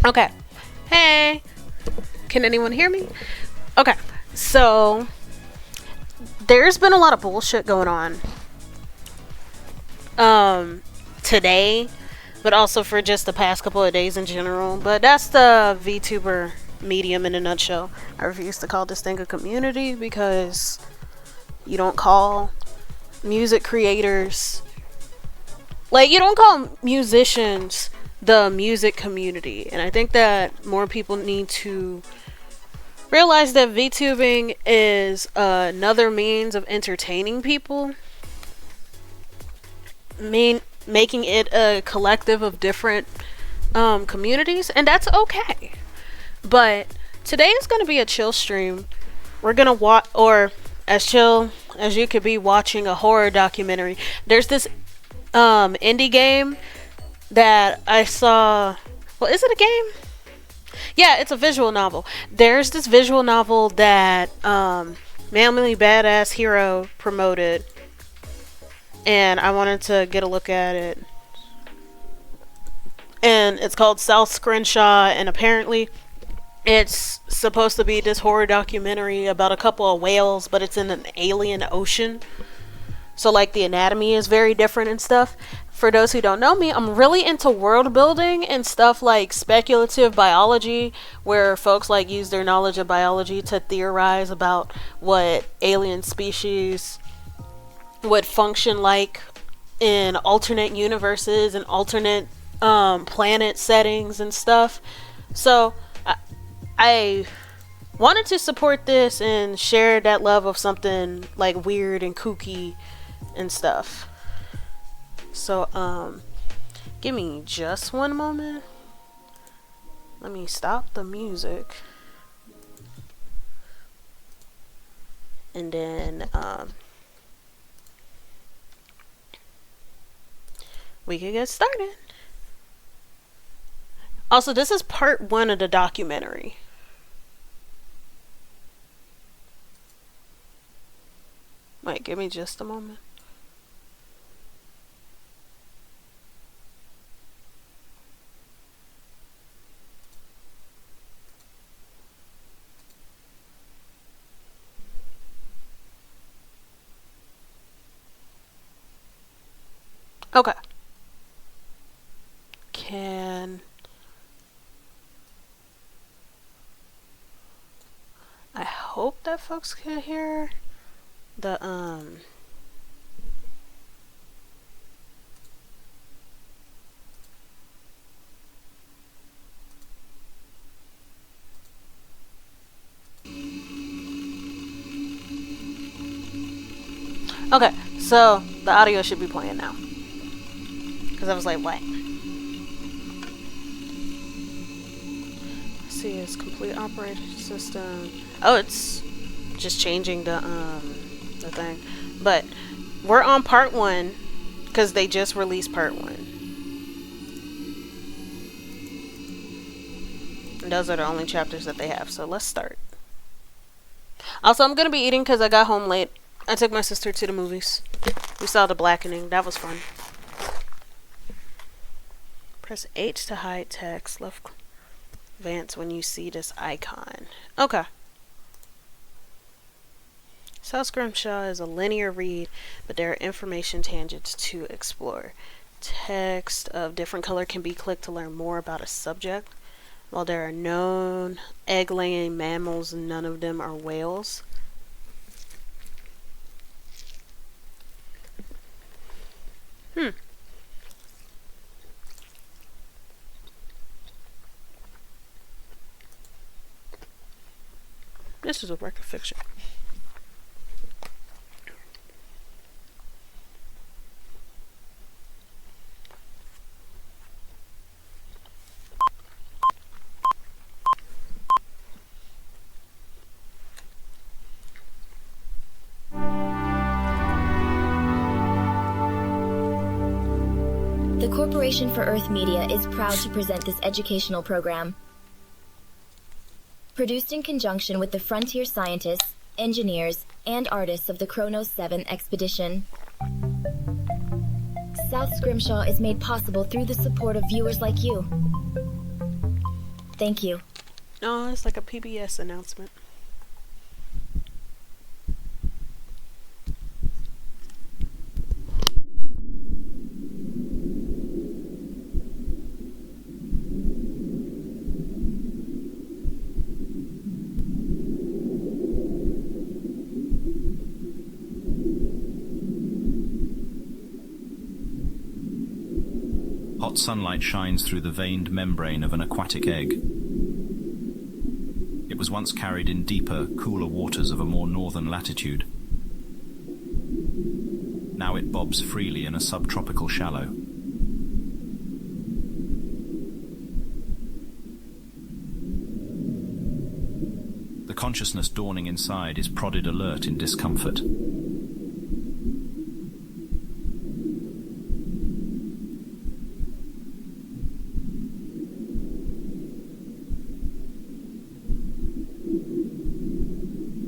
Okay. Hey. Can anyone hear me? Okay. So, there's been a lot of bullshit going on. Today, but also for just the past couple of days in general. But that's the VTuber medium in a nutshell. I refuse to call this thing a community because you don't call music creators, like, you don't call musicians the music community. And I think that more people need to realize that VTubing is another means of entertaining people, making it a collective of different communities, and that's okay. But today is going to be a chill stream. We're going to watch, or as chill as you could be watching a horror documentary. There's this indie game that I saw. Well, is it a game? Yeah, it's a visual novel. There's this visual novel that Manly Badass Hero promoted, and I wanted to get a look at it. And it's called South Scrimshaw, and apparently it's supposed to be this horror documentary about a couple of whales, but it's in an alien ocean. So, like, the anatomy is very different and stuff. For those who don't know me, I'm really into world building and stuff like speculative biology, where folks like use their knowledge of biology to theorize about what alien species would function like in alternate universes and alternate planet settings and stuff. So I wanted to support this and share that love of something like weird and kooky and stuff. So, give me just one moment. Let me stop the music. And then we can get started. Also, this is part 1 of the documentary. Wait, give me just a moment. Okay. I hope that folks can hear the Okay, so the audio should be playing now. Because I was like, what? See, it's complete operating system. Oh, it's just changing the thing. But we're on part 1 because they just released part 1. And those are the only chapters that they have. So let's start. Also, I'm gonna be eating because I got home late. I took my sister to the movies. We saw The Blackening. That was fun. Press H to hide text. Left advance when you see this icon. Okay. South Scrimshaw is a linear read, but there are information tangents to explore. Text of different color can be clicked to learn more about a subject. While there are known egg-laying mammals, none of them are whales. This is a work of fiction. The Corporation for Earth Media is proud to present this educational program. Produced in conjunction with the frontier scientists, engineers, and artists of the Kronos 7 expedition. South Scrimshaw is made possible through the support of viewers like you. Thank you. Oh, it's like a PBS announcement. Hot sunlight shines through the veined membrane of an aquatic egg. It was once carried in deeper, cooler waters of a more northern latitude. Now it bobs freely in a subtropical shallow. The consciousness dawning inside is prodded alert in discomfort.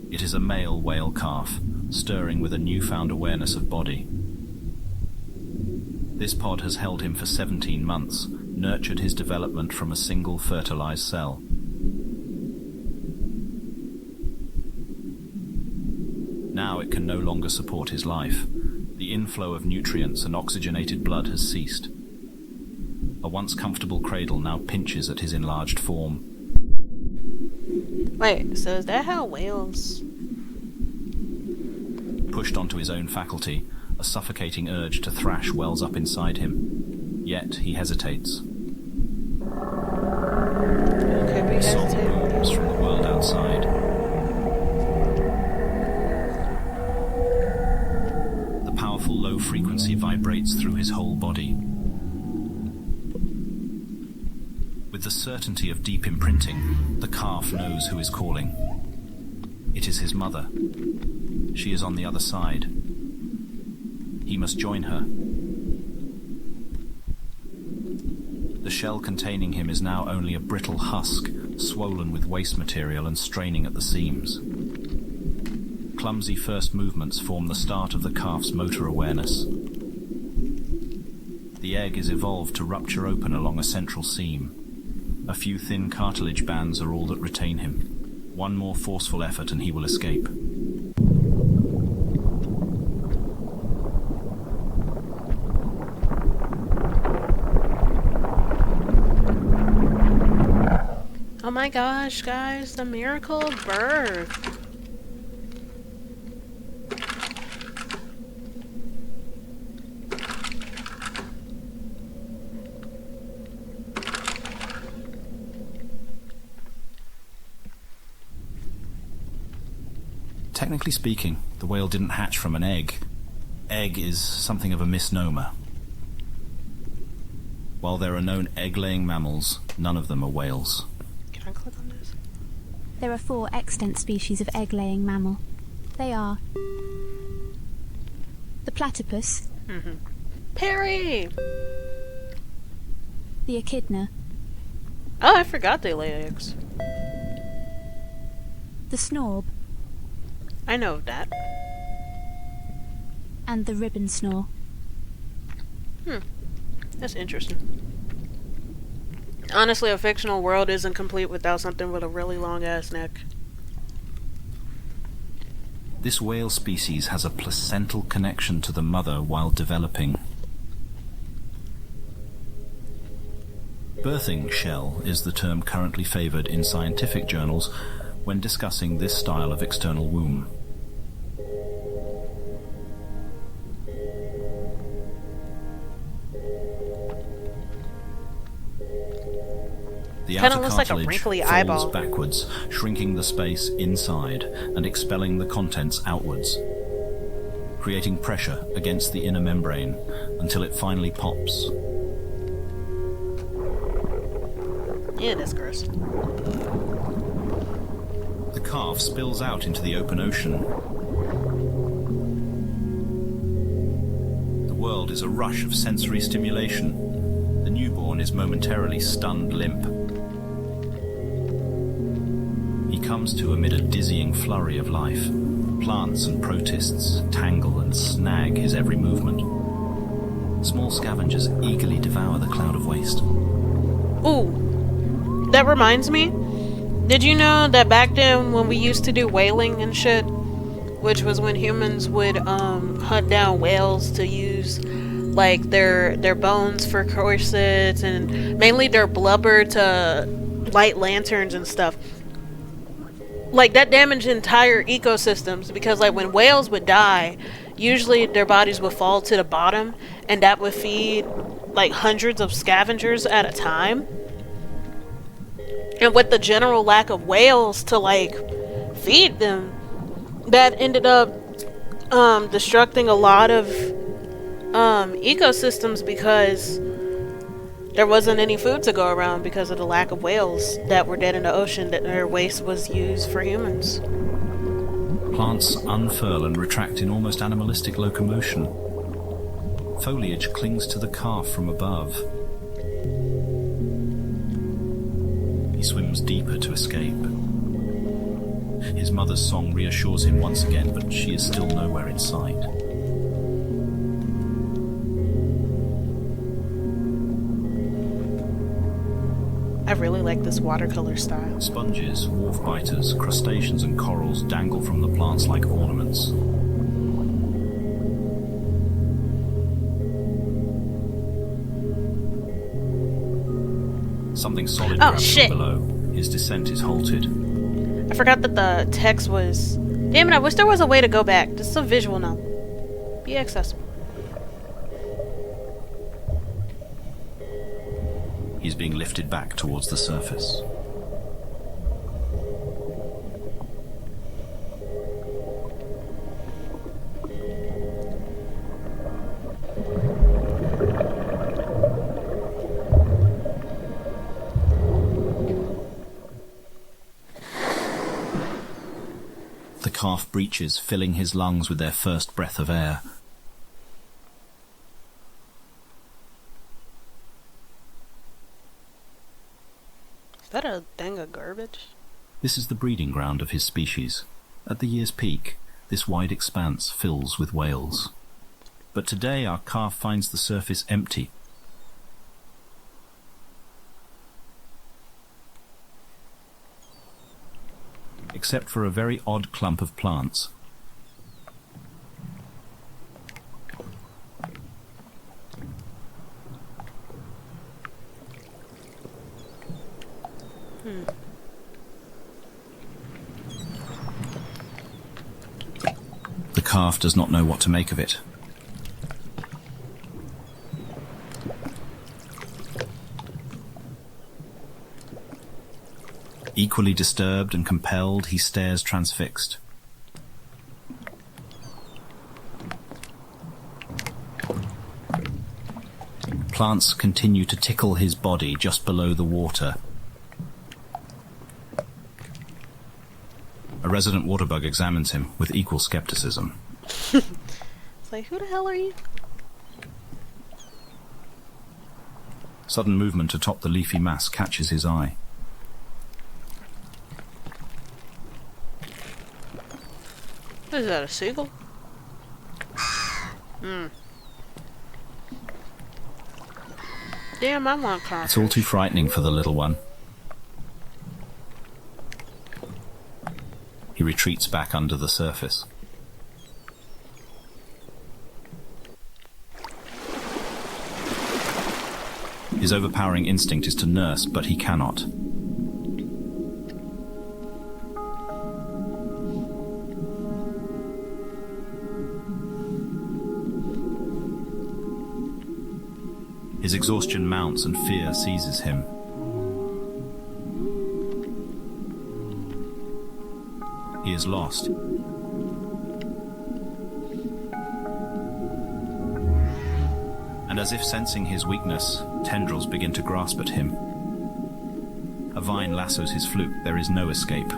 It is a male whale calf, stirring with a newfound awareness of body. This pod has held him for 17 months, nurtured his development from a single fertilized cell. Now it can no longer support his life. The inflow of nutrients and oxygenated blood has ceased. A once comfortable cradle now pinches at his enlarged form. Wait, so is that how whales... Pushed onto his own faculty, a suffocating urge to thrash wells up inside him. Yet he hesitates. Okay, we His soul hesitate. booms from the world outside. The powerful low frequency vibrates through his whole body. With the certainty of deep imprinting, the calf knows who is calling. It is his mother. She is on the other side. He must join her. The shell containing him is now only a brittle husk, swollen with waste material and straining at the seams. Clumsy first movements form the start of the calf's motor awareness. The egg is evolved to rupture open along a central seam. A few thin cartilage bands are all that retain him. One more forceful effort and he will escape. Oh my gosh, guys, the miracle of birth. Technically speaking, the whale didn't hatch from an egg. Egg is something of a misnomer. While there are known egg-laying mammals, none of them are whales. Can I click on this? There are 4 extant species of egg-laying mammal. They are the platypus, Perry! the echidna, Oh, I forgot they lay eggs. the snorb, I know of that. and the ribbon snore. That's interesting. Honestly, a fictional world isn't complete without something with a really long-ass neck. This whale species has a placental connection to the mother while developing. Birthing shell is the term currently favoured in scientific journals when discussing this style of external womb. The Kinda outer looks like a cartilage wrinkly folds eyeball. backwards, shrinking the space inside and expelling the contents outwards, creating pressure against the inner membrane until it finally pops. Yeah, that's gross. The calf spills out into the open ocean. The world is a rush of sensory stimulation. The newborn is momentarily stunned limp. He comes to amid a dizzying flurry of life. Plants and protists tangle and snag his every movement. Small scavengers eagerly devour the cloud of waste. Ooh, that reminds me. Did you know that back then when we used to do whaling and shit, which was when humans would hunt down whales to use like their bones for corsets and mainly their blubber to light lanterns and stuff. Like that damaged entire ecosystems because like when whales would die, usually their bodies would fall to the bottom and that would feed like hundreds of scavengers at a time. And with the general lack of whales to like feed them, that ended up destructing a lot of ecosystems because there wasn't any food to go around because of the lack of whales that were dead in the ocean, that their waste was used for humans. Plants unfurl and retract in almost animalistic locomotion. Foliage clings to the calf from above. He swims deeper to escape. His mother's song reassures him once again, but she is still nowhere in sight. I really like this watercolor style. Sponges, wharf biters, crustaceans and corals dangle from the plants like ornaments. Something solid grabs shit. from below. His descent is halted. I forgot that the text was... Damn it, I wish there was a way to go back. This is a visual novel. Be accessible. He's being lifted back towards the surface. The calf breaches, filling his lungs with their first breath of air. Is that a thing of garbage? This is the breeding ground of his species. At the year's peak, this wide expanse fills with whales. But today our calf finds the surface empty. Except for a very odd clump of plants. The calf does not know what to make of it. Equally disturbed and compelled, he stares transfixed. Plants continue to tickle his body just below the water. A resident waterbug examines him with equal skepticism. It's like, who the hell are you? Sudden movement atop the leafy mass catches his eye. What is that, a seagull? Damn, I want coffee. It's all too frightening for the little one. He retreats back under the surface. His overpowering instinct is to nurse, but he cannot. His exhaustion mounts and fear seizes him. He is lost. And as if sensing his weakness, tendrils begin to grasp at him. A vine lassos his fluke. There is no escape.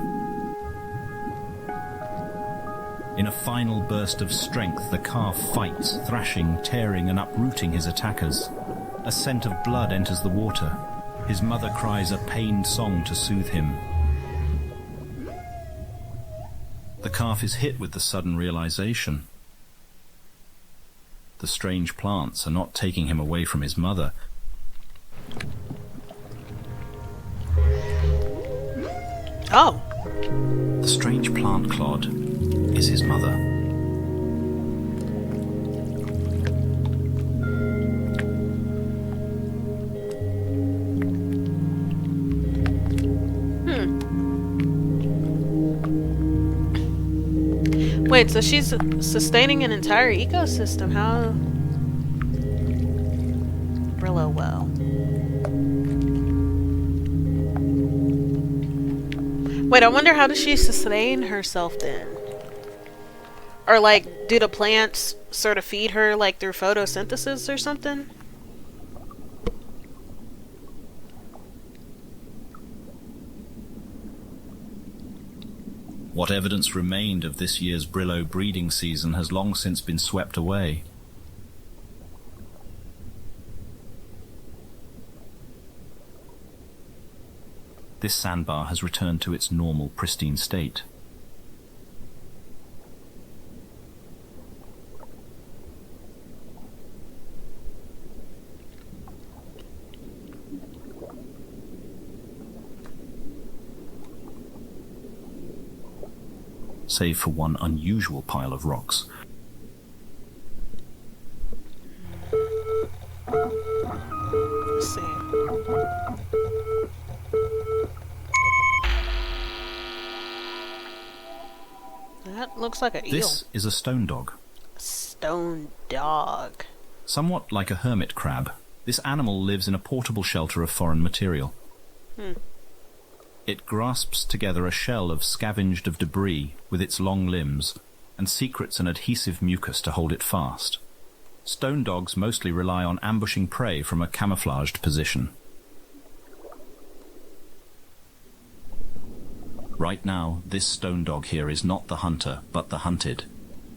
In a final burst of strength, the calf fights, thrashing, tearing, and uprooting his attackers. A scent of blood enters the water. His mother cries a pained song to soothe him. The calf is hit with the sudden realization. The strange plants are not taking him away from his mother. Oh. The strange plant clod is his mother. Wait, so she's sustaining an entire ecosystem. How? Brillo well. Wait, I wonder how does she sustain herself then? Or like, do the plants sort of feed her like through photosynthesis or something? What evidence remained of this year's Brillo breeding season has long since been swept away. This sandbar has returned to its normal, pristine state. Save for one unusual pile of rocks. Let's see. That looks like an eel. This is a stone dog. Stone dog. Somewhat like a hermit crab, this animal lives in a portable shelter of foreign material. It grasps together a shell of scavenged of debris with its long limbs and secretes an adhesive mucus to hold it fast. Stone dogs mostly rely on ambushing prey from a camouflaged position. Right now, this stone dog here is not the hunter, but the hunted.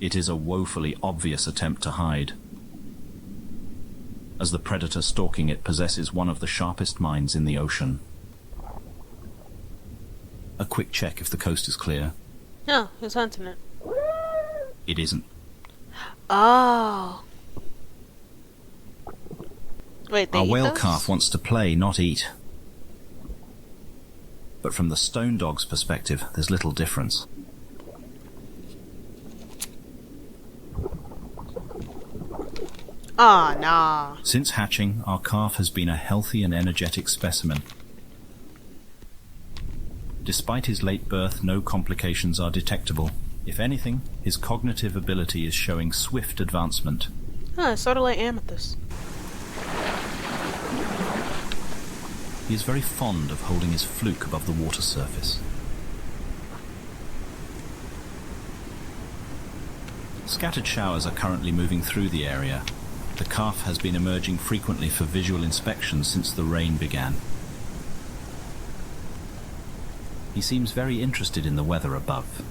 It is a woefully obvious attempt to hide, as the predator stalking it possesses one of the sharpest minds in the ocean. A quick check if the coast is clear. No, who's hunting it? It isn't. Oh. Wait, they Our eat whale those? calf wants to play, not eat. But from the stone dog's perspective, there's little difference. Ah, nah. Since hatching, our calf has been a healthy and energetic specimen. Despite his late birth, no complications are detectable. If anything, his cognitive ability is showing swift advancement. Huh, it's sort of like Amethyst. He is very fond of holding his fluke above the water surface. Scattered showers are currently moving through the area. The calf has been emerging frequently for visual inspection since the rain began. He seems very interested in the weather above.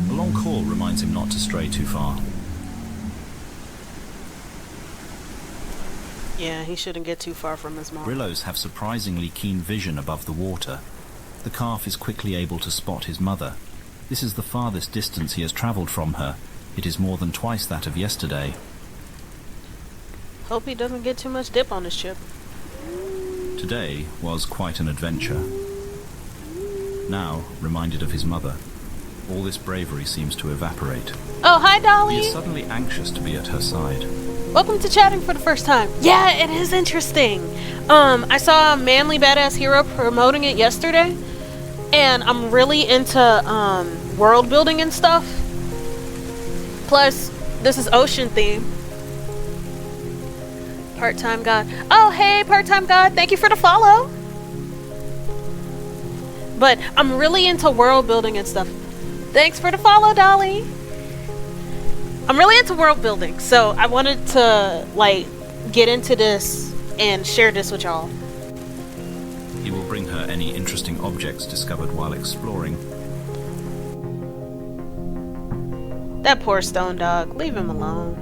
A long call reminds him not to stray too far. Yeah, he shouldn't get too far from his mom. Brillos have surprisingly keen vision above the water. The calf is quickly able to spot his mother. This is the farthest distance he has travelled from her. It is more than twice that of yesterday. Hope he doesn't get too much dip on his chip. Today was quite an adventure. Now, reminded of his mother, all this bravery seems to evaporate. Oh, hi, He Dolly! is suddenly anxious to be at her side. Welcome to chatting for the first time. Yeah, it is interesting. I saw Manly Badass Hero promoting it yesterday, and I'm really into world building and stuff. Plus, this is ocean theme. Part-time God. Oh, hey, part-time God. Thank you for the follow. But I'm really into world building and stuff. Thanks for the follow, Dolly. I'm really into world building, so I wanted to, like, get into this and share this with y'all. He will bring her any interesting objects discovered while exploring. That poor stone dog. Leave him alone.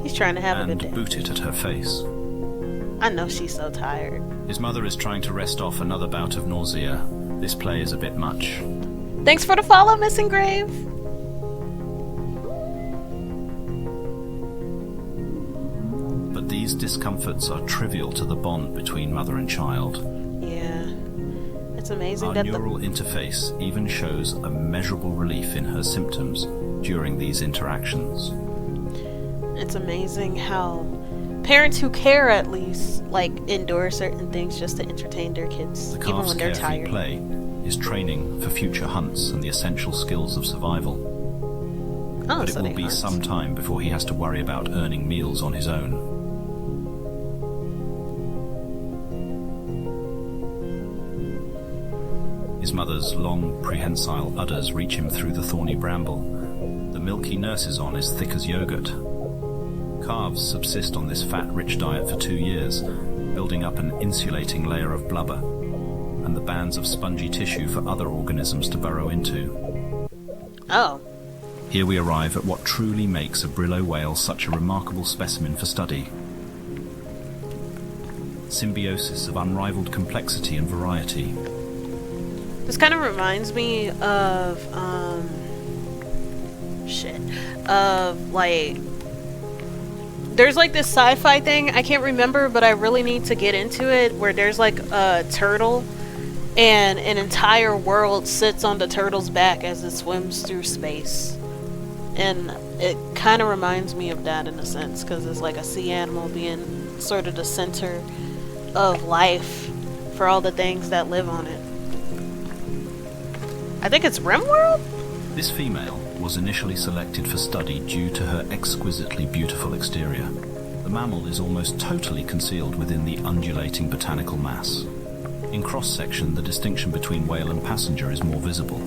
He's trying to have a good day. And boot it at her face. I know she's so tired. His mother is trying to rest off another bout of nausea. This play is a bit much. Thanks for the follow, Miss Engrave. But these discomforts are trivial to the bond between mother and child. Yeah. It's amazing Our that neural interface even shows a measurable relief in her symptoms during these interactions. It's amazing how parents who care, at least, like, endure certain things just to entertain their kids, The even calf's when they're carefree tired. play is training for future hunts and the essential skills of survival. Oh, But it so will they be hunt. some time before he has to worry about earning meals on his own. His mother's long, prehensile udders reach him through the thorny bramble. The milk he nurses on is thick as yogurt. Calves subsist on this fat-rich diet for 2 years, building up an insulating layer of blubber, and the bands of spongy tissue for other organisms to burrow into. Oh. Here we arrive at what truly makes a Brillo whale such a remarkable specimen for study. Symbiosis of unrivaled complexity and variety. This kind of reminds me of, like, there's like this sci-fi thing, I can't remember, but I really need to get into it, where there's like a turtle, and an entire world sits on the turtle's back as it swims through space. And it kind of reminds me of that in a sense, because it's like a sea animal being sort of the center of life for all the things that live on it. I think it's RimWorld? This female was initially selected for study due to her exquisitely beautiful exterior. The mammal is almost totally concealed within the undulating botanical mass. In cross-section, the distinction between whale and passenger is more visible.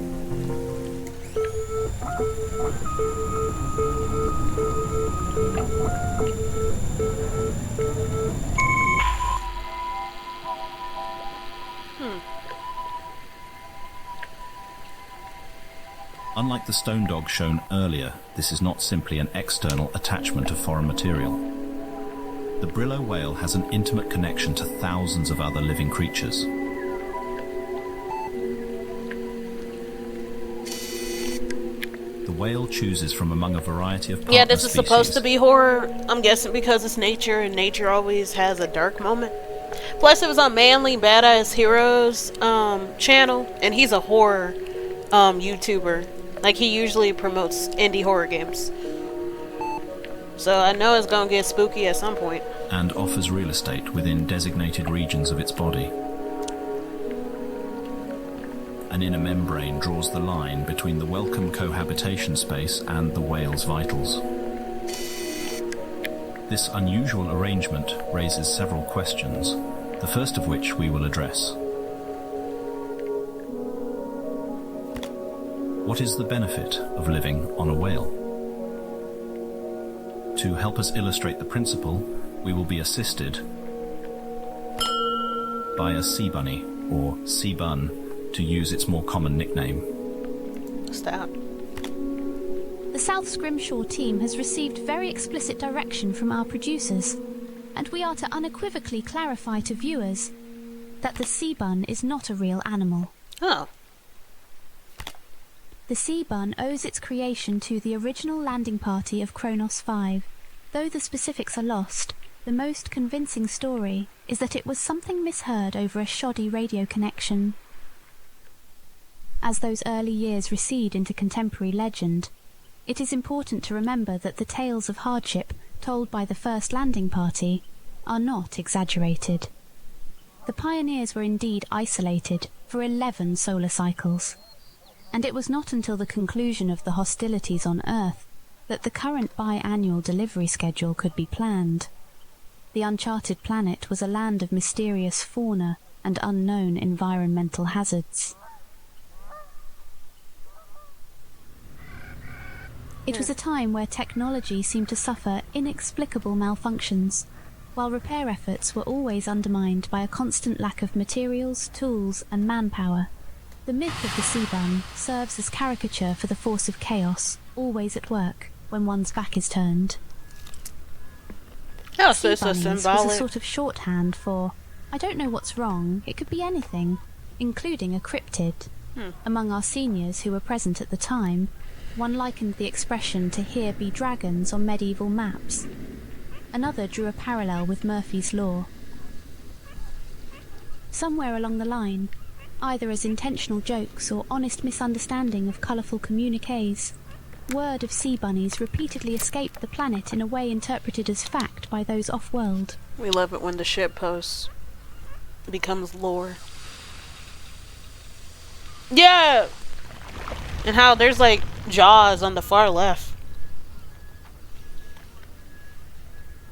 Unlike the stone dog shown earlier, this is not simply an external attachment of foreign material. The Brillo whale has an intimate connection to thousands of other living creatures. The whale chooses from among a variety of partner Yeah, this is supposed to species. be horror. I'm guessing because it's nature, and nature always has a dark moment. Plus, it was on Manly Badass Heroes channel, and he's a horror YouTuber. Like, he usually promotes indie horror games. So I know it's gonna get spooky at some point. And offers real estate within designated regions of its body. An inner membrane draws the line between the welcome cohabitation space and the whale's vitals. This unusual arrangement raises several questions, the first of which we will address. What is the benefit of living on a whale? To help us illustrate the principle, we will be assisted by a sea bunny, or sea bun, to use its more common nickname. Stop. The South Scrimshaw team has received very explicit direction from our producers, and we are to unequivocally clarify to viewers that the sea bun is not a real animal. Oh. The sea bun owes its creation to the original landing party of Kronos 5. Though the specifics are lost, the most convincing story is that it was something misheard over a shoddy radio connection. As those early years recede into contemporary legend, it is important to remember that the tales of hardship told by the first landing party are not exaggerated. The pioneers were indeed isolated for 11 solar cycles, and it was not until the conclusion of the hostilities on Earth that the current biannual delivery schedule could be planned. The uncharted planet was a land of mysterious fauna and unknown environmental hazards. It was a time where technology seemed to suffer inexplicable malfunctions, while repair efforts were always undermined by a constant lack of materials, tools, and manpower. The myth of the sea bun serves as caricature for the force of chaos, always at work when one's back is turned. Oh, so Sea it's a bunnies was symbolic. a sort of shorthand for, I don't know what's wrong, it could be anything, including a cryptid. Among our seniors who were present at the time, one likened the expression to "here be dragons" on medieval maps. Another drew a parallel with Murphy's Law. Somewhere along the line, either as intentional jokes or honest misunderstanding of colourful communiques, word of sea bunnies repeatedly escaped the planet in a way interpreted as fact by those off-world. We love it when the shit post becomes lore. Yeah! And how there's like jaws on the far left.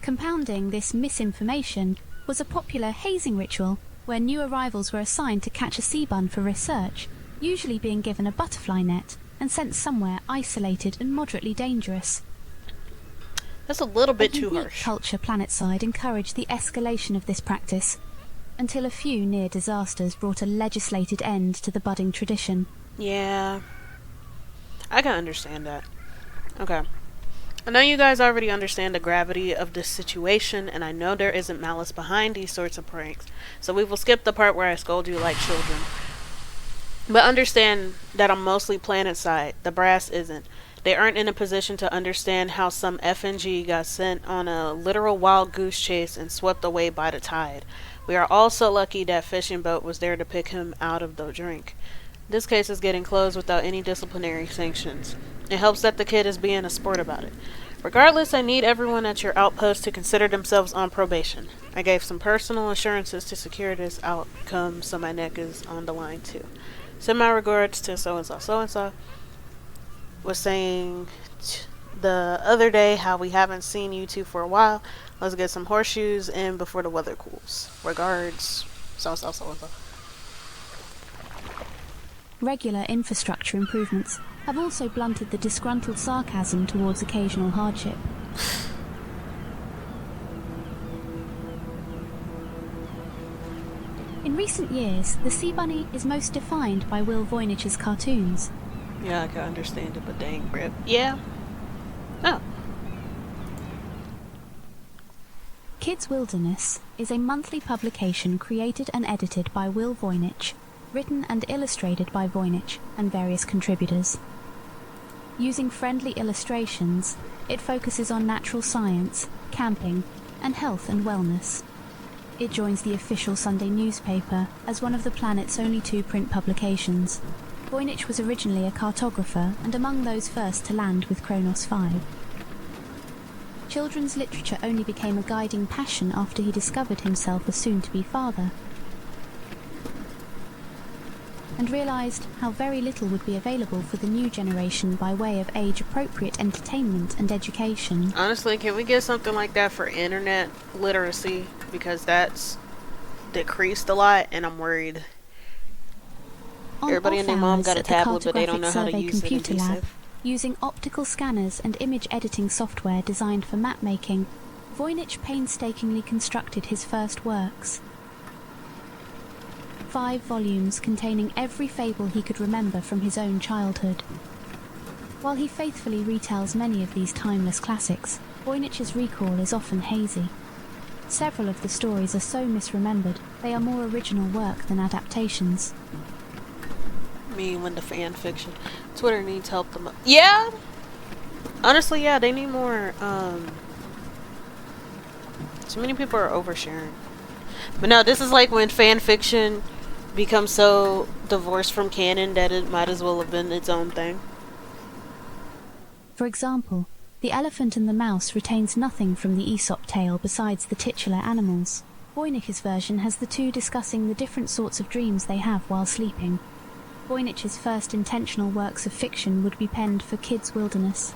Compounding this misinformation was a popular hazing ritual where new arrivals were assigned to catch a sea bun for research, usually being given a butterfly net and sent somewhere isolated and moderately dangerous. That's a little bit A too unique harsh. culture planetside encouraged the escalation of this practice, until a few near disasters brought a legislated end to the budding tradition. Yeah. I can understand that. Okay. I know you guys already understand the gravity of this situation, and I know there isn't malice behind these sorts of pranks, so we will skip the part where I scold you like children. But understand that I'm mostly planet side. The brass isn't. They aren't in a position to understand how some FNG got sent on a literal wild goose chase and swept away by the tide. We are all so lucky that fishing boat was there to pick him out of the drink. This case is getting closed without any disciplinary sanctions. It helps that the kid is being a sport about it. Regardless, I need everyone at your outpost to consider themselves on probation. I gave some personal assurances to secure this outcome, so my neck is on the line too. Send my regards to so-and-so. So-and-so was saying the other day how we haven't seen you two for a while. Let's get some horseshoes in before the weather cools. Regards, so-and-so, so-and-so. Regular infrastructure improvements have also blunted the disgruntled sarcasm towards occasional hardship. In recent years, the sea bunny is most defined by Will Voynich's cartoons. Yeah, I can understand it, but dang, rip. Yeah. Oh. Kids Wilderness is a monthly publication created and edited by Will Voynich, written and illustrated by Voynich and various contributors. Using friendly illustrations, it focuses on natural science, camping, and health and wellness. It joins the official Sunday newspaper as one of the planet's only 2 print publications. Voynich was originally a cartographer and among those first to land with Kronos 5. Children's literature only became a guiding passion after he discovered himself a soon-to-be father, and realised how very little would be available for the new generation by way of age-appropriate entertainment and education. Honestly, can we get something like that for internet literacy? Because that's decreased a lot, and I'm worried. Everybody and their mom got a tablet, but they don't know how to use it and be safe. Using optical scanners and image editing software designed for map making, Voynich painstakingly constructed his first works. 5 volumes containing every fable he could remember from his own childhood. While he faithfully retells many of these timeless classics, Voynich's recall is often hazy. Several of the stories are so misremembered, they are more original work than adaptations. When the fan fiction. Twitter needs help the yeah! Honestly, yeah, they need more, so many people are oversharing. But no, this is like when fan fiction becomes so divorced from canon that it might as well have been its own thing. For example, The Elephant and the Mouse retains nothing from the Aesop tale besides the titular animals. Voynich's version has the 2 discussing the different sorts of dreams they have while sleeping. Voynich's first intentional works of fiction would be penned for Kids Wilderness.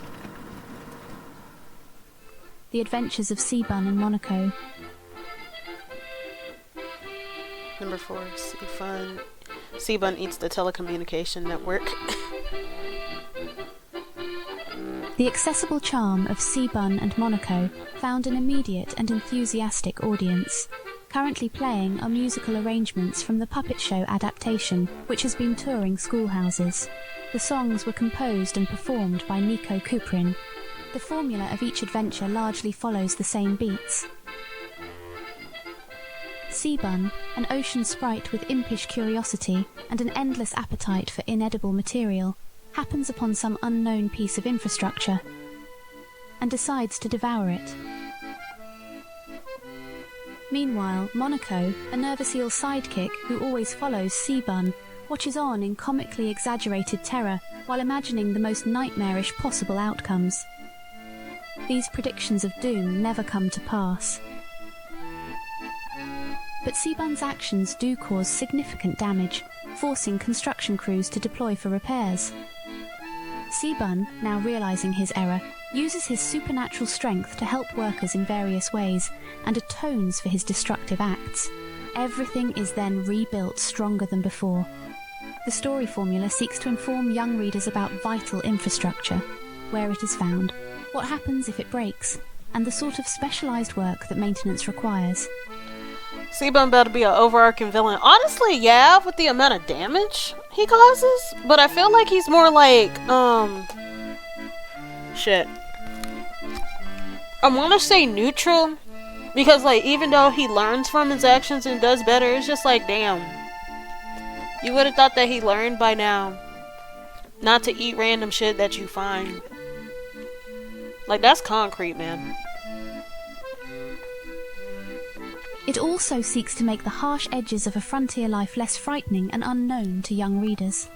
The Adventures of Seabun and Monaco. Number 4, Seabun eats the telecommunication network. The accessible charm of Seabun and Monaco found an immediate and enthusiastic audience. Currently playing are musical arrangements from the puppet show adaptation, which has been touring schoolhouses. The songs were composed and performed by Nico Kuprin. The formula of each adventure largely follows the same beats. Seabun, an ocean sprite with impish curiosity and an endless appetite for inedible material, happens upon some unknown piece of infrastructure and decides to devour it. Meanwhile, Monaco, a nervous eel sidekick who always follows Seabun, watches on in comically exaggerated terror while imagining the most nightmarish possible outcomes. These predictions of doom never come to pass. But Seabun's actions do cause significant damage, forcing construction crews to deploy for repairs. Seabun, now realising his error, uses his supernatural strength to help workers in various ways and atones for his destructive acts. Everything is then rebuilt stronger than before. The story formula seeks to inform young readers about vital infrastructure, where it is found, what happens if it breaks, and the sort of specialised work that maintenance requires. Seabun about to be an overarching villain. Honestly, yeah, with the amount of damage he causes. But I feel like he's more like, shit. I want to say neutral. Because, like, even though he learns from his actions and does better, it's just like, damn. You would have thought that he learned by now not to eat random shit that you find. Like, that's concrete, man. It also seeks to make the harsh edges of a frontier life less frightening and unknown to young readers.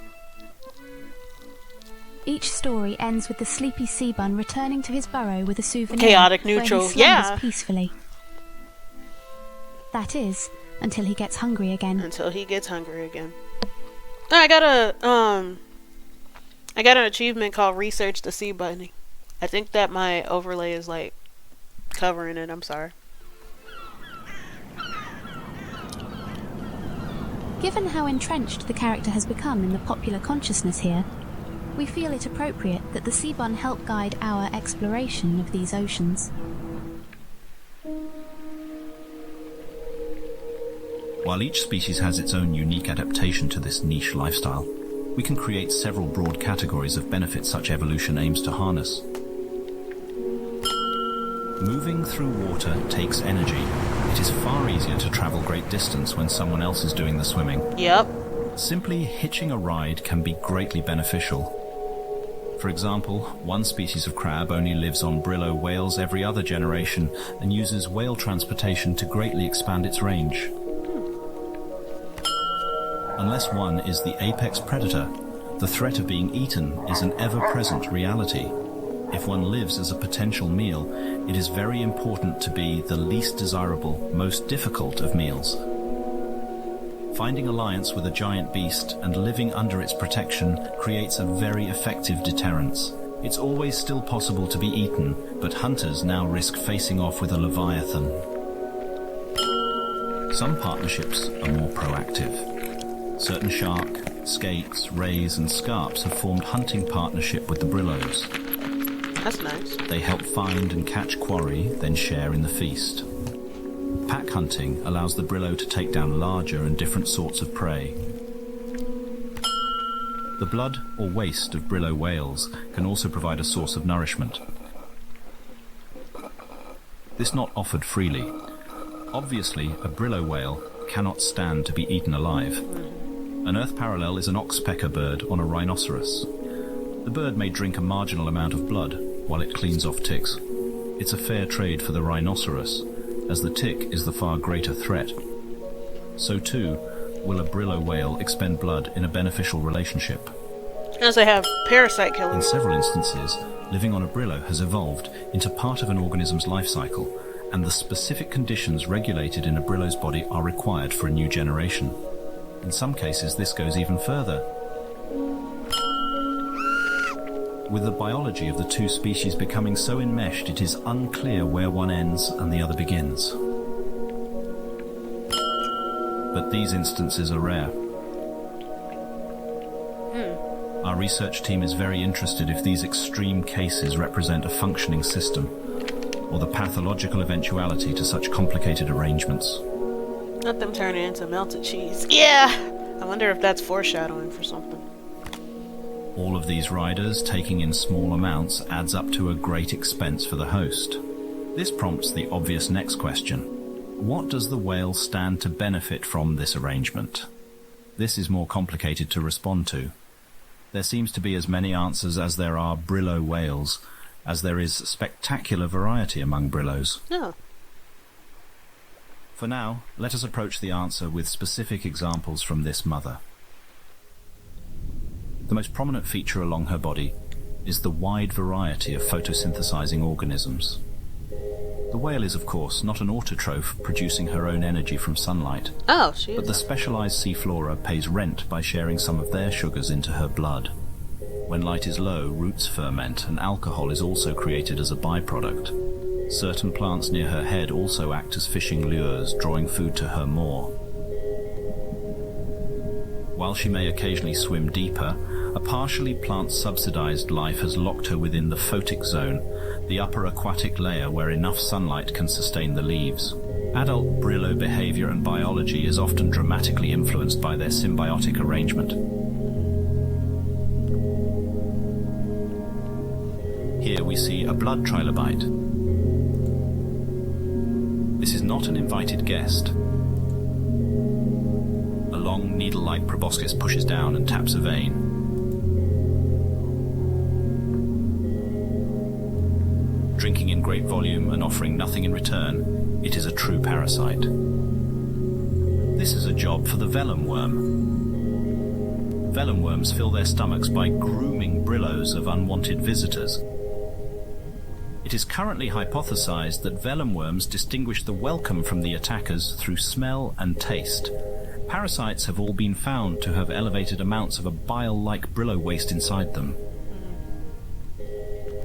Each story ends with the sleepy Seabun returning to his burrow with a souvenir. Chaotic neutral, where he slumbers peacefully. That is, until he gets hungry again. Until he gets hungry again. I got an achievement called Research the Sea Bunny. I think that my overlay is like covering it. I'm sorry. Given how entrenched the character has become in the popular consciousness here, we feel it appropriate that the Seabun help guide our exploration of these oceans. While each species has its own unique adaptation to this niche lifestyle, We can create several broad categories of benefits such evolution aims to harness. Moving through water takes energy. It is far easier to travel great distance when someone else is doing the swimming. Yep. Simply hitching a ride can be greatly beneficial. For example, one species of crab only lives on Brillo whales every other generation and uses whale transportation to greatly expand its range. Unless one is the apex predator, the threat of being eaten is an ever-present reality. If one lives as a potential meal, it is very important to be the least desirable, most difficult of meals. Finding alliance with a giant beast and living under its protection creates a very effective deterrence. It's always still possible to be eaten, but hunters now risk facing off with a leviathan. Some partnerships are more proactive. Certain shark, skates, rays and scarps have formed hunting partnership with the Brillos. That's nice. They help find and catch quarry, then share in the feast. Pack hunting allows the Brillo to take down larger and different sorts of prey. The blood or waste of Brillo whales can also provide a source of nourishment. This not offered freely. Obviously, a Brillo whale cannot stand to be eaten alive. An Earth parallel is an oxpecker bird on a rhinoceros. The bird may drink a marginal amount of blood while it cleans off ticks. It's a fair trade for the rhinoceros, as the tick is the far greater threat. So too, will a Brillo whale expend blood in a beneficial relationship. As they have parasite In killers. several instances, living on a Brillo has evolved into part of an organism's life cycle, and the specific conditions regulated in a Brillo's body are required for a new generation. In some cases, this goes even further. With the biology of the two species becoming so enmeshed, it is unclear where one ends and the other begins. But these instances are rare. Our research team is very interested if these extreme cases represent a functioning system, or the pathological eventuality to such complicated arrangements. Let them turn it into melted cheese. Yeah! I wonder if that's foreshadowing for something. All of these riders taking in small amounts adds up to a great expense for the host. This prompts the obvious next question. What does the whale stand to benefit from this arrangement? This is more complicated to respond to. There seems to be as many answers as there are Brillo whales, as there is spectacular variety among Brillos. Oh. For now, let us approach the answer with specific examples from this mother. The most prominent feature along her body is the wide variety of photosynthesizing organisms. The whale is, of course, not an autotroph producing her own energy from sunlight, Oh, she but is. the specialized sea flora pays rent by sharing some of their sugars into her blood. When light is low, roots ferment, and alcohol is also created as a byproduct. Certain plants near her head also act as fishing lures, drawing food to her maw. While she may occasionally swim deeper, a partially plant-subsidized life has locked her within the photic zone, the upper aquatic layer where enough sunlight can sustain the leaves. Adult Brillo behavior and biology is often dramatically influenced by their symbiotic arrangement. Here we see a blood trilobite. This is not an invited guest. A long needle-like proboscis pushes down and taps a vein. Drinking in great volume and offering nothing in return, it is a true parasite. This is a job for the vellum worm. Vellum worms fill their stomachs by grooming Brillos of unwanted visitors. It is currently hypothesized that vellum worms distinguish the welcome from the attackers through smell and taste. Parasites have all been found to have elevated amounts of a bile-like Brillo waste inside them.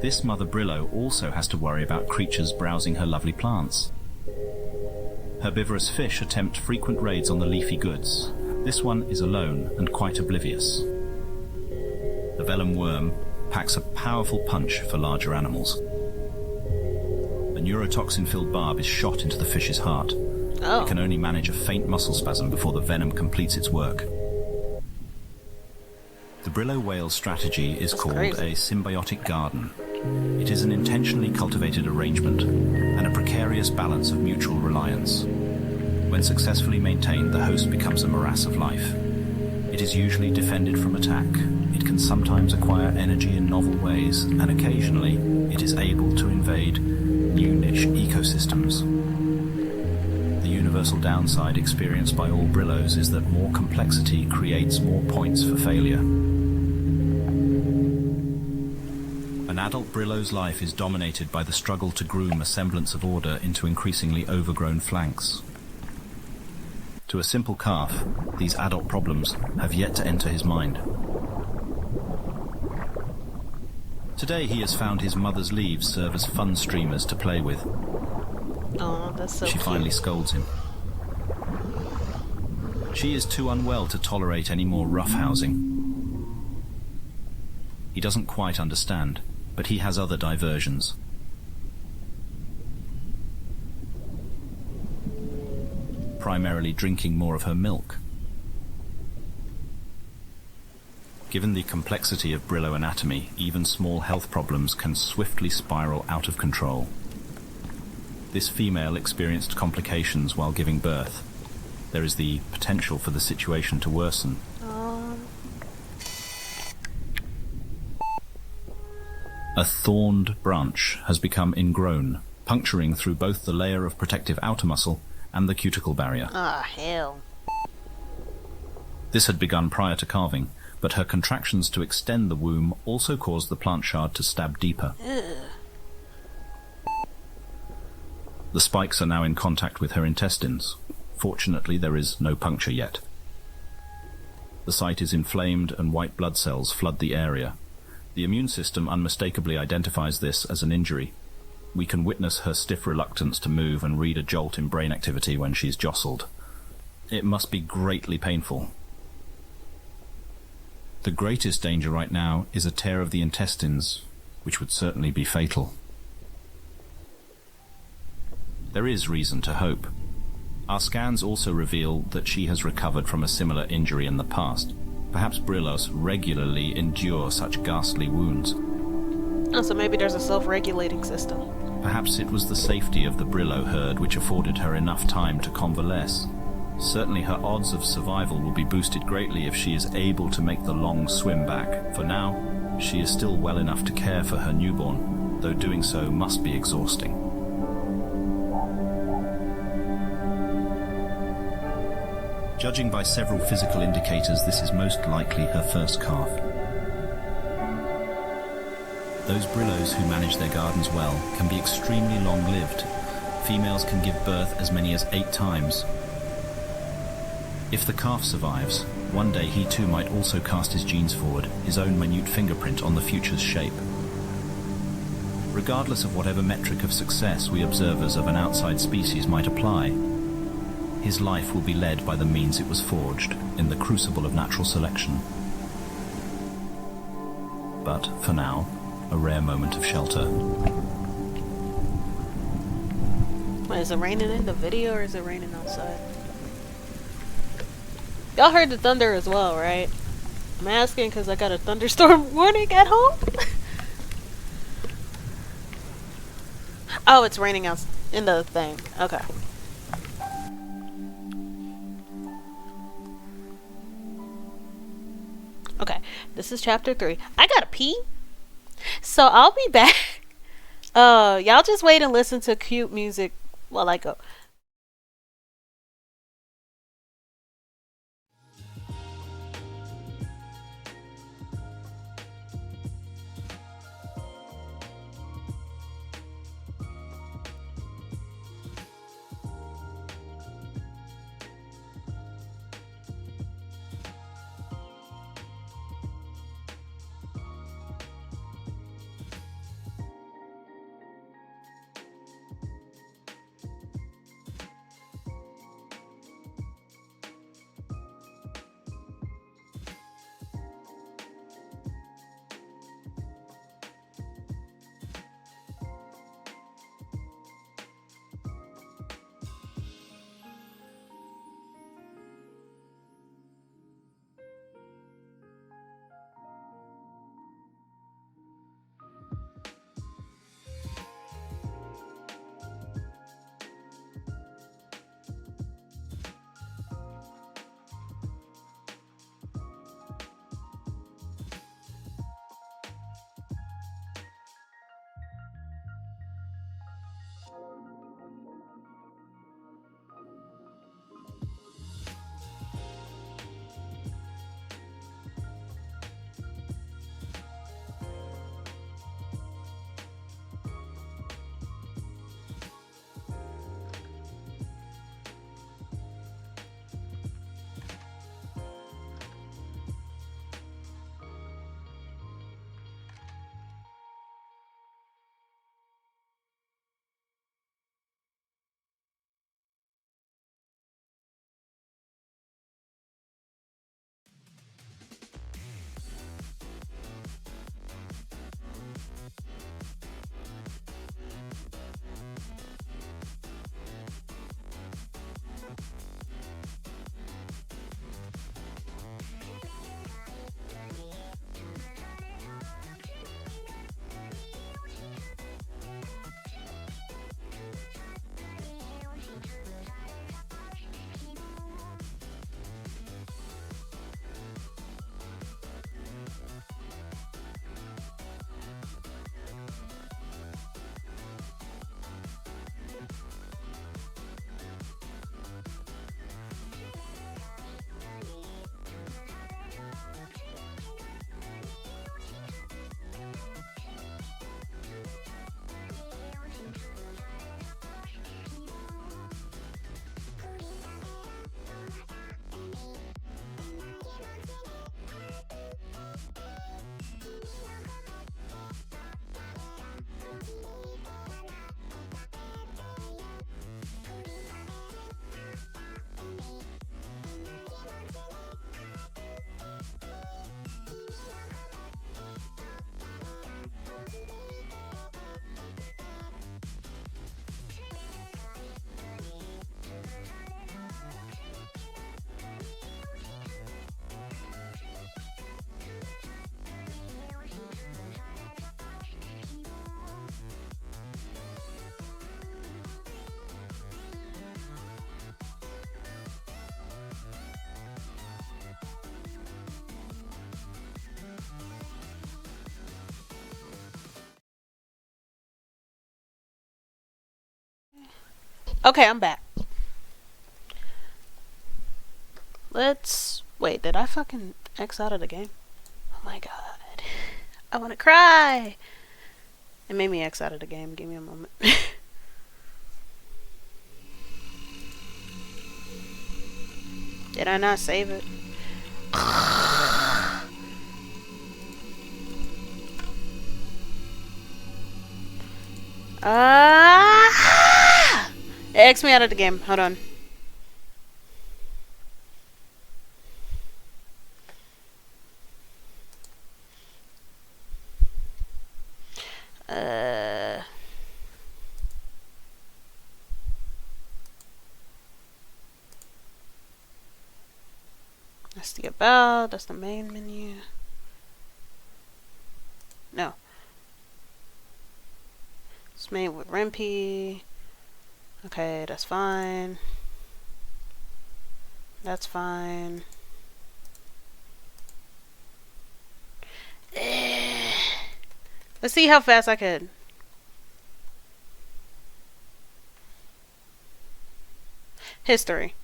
This mother Brillo also has to worry about creatures browsing her lovely plants. Herbivorous fish attempt frequent raids on the leafy goods. This one is alone and quite oblivious. The vellum worm packs a powerful punch for larger animals. A neurotoxin-filled barb is shot into the fish's heart. Oh. It can only manage a faint muscle spasm before the venom completes its work. The Brillo whale's strategy is That's called crazy. a symbiotic garden. It is an intentionally cultivated arrangement and a precarious balance of mutual reliance. When successfully maintained, the host becomes a morass of life. It is usually defended from attack. It can sometimes acquire energy in novel ways, and occasionally it is able to invade new niche ecosystems. The universal downside experienced by all Brillos is that more complexity creates more points for failure. An adult Brillo's life is dominated by the struggle to groom a semblance of order into increasingly overgrown flanks. To a simple calf, these adult problems have yet to enter his mind. Today he has found his mother's leaves serve as fun streamers to play with. Oh, that's so She cute. finally scolds him. She is too unwell to tolerate any more roughhousing. He doesn't quite understand, but he has other diversions. Primarily drinking more of her milk. Given the complexity of Brillo anatomy, even small health problems can swiftly spiral out of control. This female experienced complications while giving birth. There is the potential for the situation to worsen. A thorned branch has become ingrown, puncturing through both the layer of protective outer muscle and the cuticle barrier. Ah, hell. This had begun prior to calving, but her contractions to extend the womb also caused the plant shard to stab deeper. The spikes are now in contact with her intestines. Fortunately, there is no puncture yet. The site is inflamed and white blood cells flood the area. The immune system unmistakably identifies this as an injury. We can witness her stiff reluctance to move and read a jolt in brain activity when she's jostled. It must be greatly painful. The greatest danger right now is a tear of the intestines, which would certainly be fatal. There is reason to hope. Our scans also reveal that she has recovered from a similar injury in the past. Perhaps Brillos regularly endure such ghastly wounds. Oh, so maybe there's a self-regulating system. Perhaps it was the safety of the Brillo herd which afforded her enough time to convalesce. Certainly her odds of survival will be boosted greatly if she is able to make the long swim back. For now, she is still well enough to care for her newborn, though doing so must be exhausting. Judging by several physical indicators, this is most likely her first calf. Those Brillos who manage their gardens well can be extremely long-lived. Females can give birth as many as 8 times. If the calf survives, one day he too might also cast his genes forward, his own minute fingerprint on the future's shape. Regardless of whatever metric of success we observers of an outside species might apply, his life will be led by the means it was forged in the crucible of natural selection. But, for now, a rare moment of shelter. Wait, is it raining in the video or is it raining outside? Y'all heard the thunder as well, right? I'm asking because I got a thunderstorm warning at home. Oh, it's raining out in the thing. Okay. Okay, this is chapter 3. I gotta pee, so I'll be back. Y'all just wait and listen to cute music while I go. Okay, I'm back. Let's... Wait, did I fucking X out of the game? Oh my god. I wanna cry! It made me X out of the game. Give me a moment. Did I not save it? It X me out of the game. Hold on. That's the about. That's the main menu. No. It's made with Rempy. Okay, that's fine. That's fine. Let's see how fast I could. History.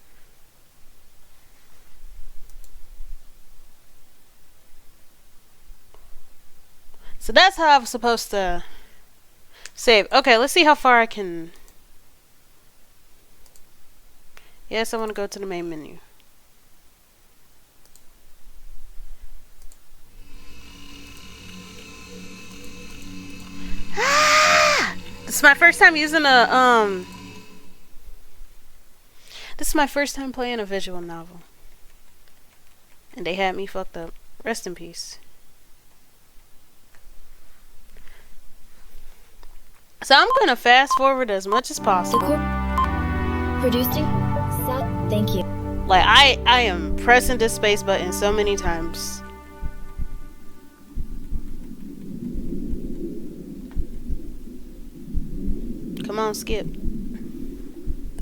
So that's how I'm supposed to save. Okay, let's see how far I can. Yes, I want to go to the main menu. This is my first time using a This is my first time playing a visual novel. And they had me fucked up. Rest in peace. So I'm gonna fast forward as much as possible. Producing? Thank you. Like I am pressing this space button so many times. Come on, Skip.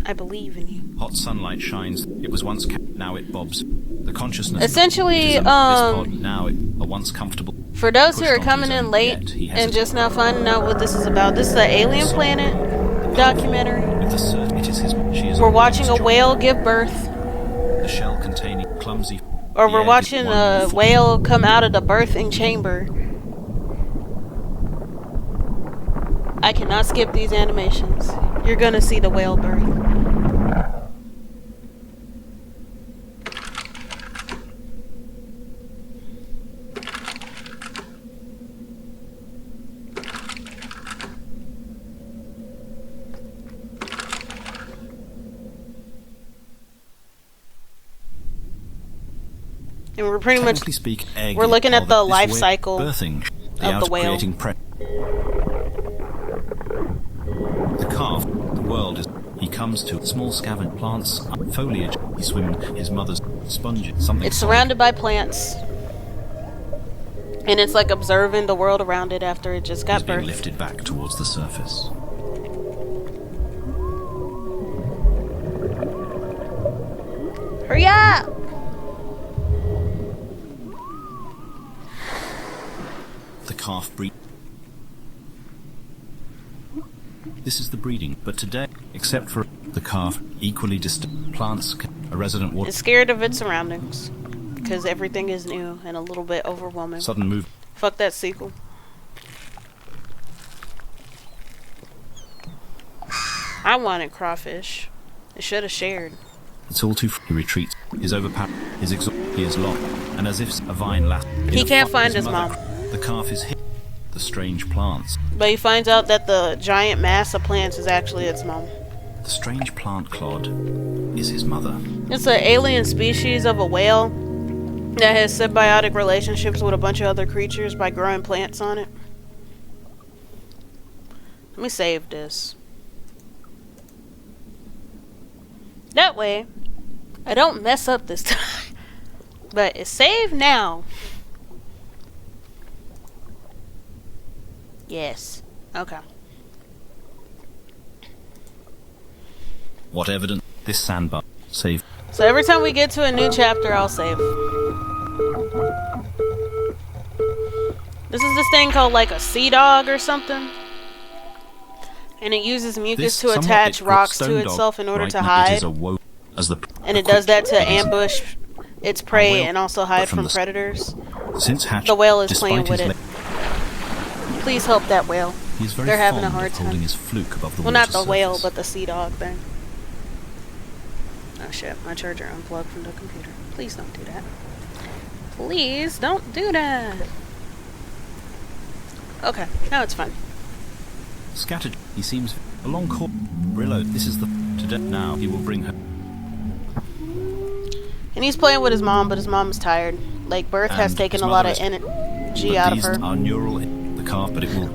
I believe in you. Hot sunlight shines. It was once now it bobs. The consciousness. Essentially, now it a once comfortable. For those who are coming in late and just now finding out what this is about, this is an alien planet documentary. We're watching a whale give birth. The shell containing clumsy. Or we're watching a whale come out of the birthing chamber. I cannot skip these animations. You're gonna see the whale birth. And we're pretty much we're looking at the life cycle of the whale. The calf, the world is he comes to small scavenged plants, foliage. He swims his mother's sponge. Something. It's surrounded by plants, and it's like observing the world around it after it just got birthed. Lifted back towards the surface. Hurry up! The calf breed. This is the breeding, but today, except for the calf, equally distant plants, a resident water. It's scared of its surroundings because everything is new and a little bit overwhelming. Sudden move. Fuck that sequel. I wanted crawfish. It should have shared. It's all too. He retreats. His overpowered. His exhausted. He is locked, and as if a vine last. He can't find his mom. The calf is hit. The strange plants. But he finds out that the giant mass of plants is actually its mom. The strange plant clod is his mother. It's an alien species of a whale that has symbiotic relationships with a bunch of other creatures by growing plants on it. Let me save this. That way, I don't mess up this time. But it's saved now. Yes. Okay. What evidence? This sandbar. Save. So every time we get to a new chapter, I'll save. This is this thing called like a sea dog or something. And it uses mucus This to somewhat attach equipped rocks stone to dog itself in order right to now, hide. It is a woe as the And it does that to equipped ambush its prey whale, and also but hide from from the predators. Since hatch, The whale is despite playing with his it. Please help that whale. He is very They're having a fond hard of holding time. his fluke above the Well, water not the whale, surface. but the sea dog thing. Oh shit, my charger unplugged from the computer. Please don't do that. Please don't do that. Okay, now it's fine. Scattered, he seems a long course. Brillo, this is the today. Now he will bring her. And he's playing with his mom, but his mom is tired. Like, birth has And taken his a lot mother of is- energy But out of these her. are neural the calf, but it will.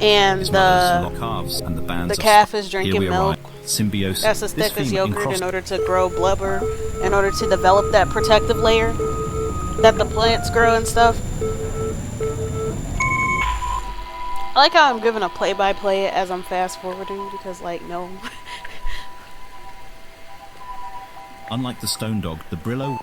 And His mother's the lock calves and the bands. the of calf is Here drinking we milk. arrive. Symbiosis. That's as This thick as female in yogurt cross- in order to grow blubber, in order to develop that protective layer that the plants grow and stuff. I like how I'm giving a play-by-play as I'm fast-forwarding because, like, no. Unlike the stone dog, the Brillo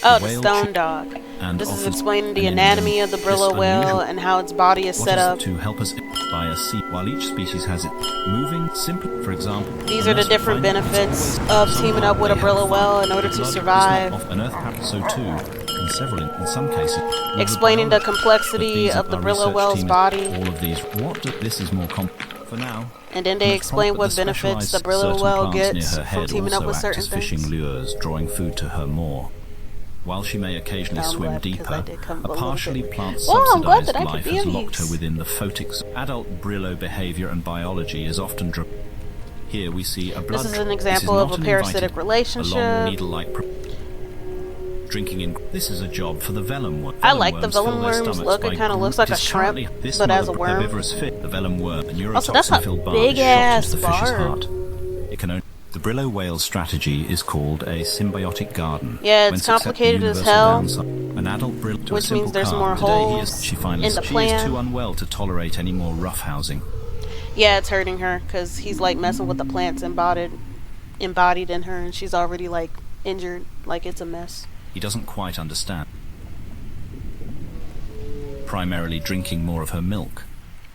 Oh, the whale stone chi- dog. and This is offers explaining the an anatomy of ending. the This Brillo whale unusual- and how its body is What set is up. to help us by a sea, while each species has it moving simply. For example, These are the different benefits of teaming up with a Brillo whale in order to survive. An earth so too, in some cases, with Explaining the biology. complexity But these of the our Brillo research whale's team is- body. All of these. This is more for now. And then they Most explain prompt, what but the benefits the specialized Brillo certain whale plants near gets her from head teaming up also with act certain as fishing things. lures, drawing food to her more. While she may occasionally I'm swim glad because I deeper, did come a a little partially bit- plant Well, I'm glad subsidized that I could life be has of locked her use. within the photics. Adult Brillo behavior and biology is often Here we see a blood. This is an This example of not a an parasitic invited- relationship. A long needle-like drinking in. This is a job for the vellum worm. I like the Vellum vellum worms fill their worms stomachs look. It by kinda looks group- like a It is shrimp, currently- this but as a mother worm. herbivorous fish, the vellum worm, a Also, that's a neurotoxin-filled barb big is shot ass into the fish's barb. heart. It can only. The Brillo whale's strategy is called a symbiotic garden. Yeah, When it's success- complicated as universal hell. downside. An adult Brillo to a Which simple means there's carp. more Today holes she finally in the she plan. is too unwell to tolerate any more roughhousing. Yeah, it's hurting her because he's like messing with the plants embodied in her, and she's already like injured. Like it's a mess. He doesn't quite understand. Primarily drinking more of her milk.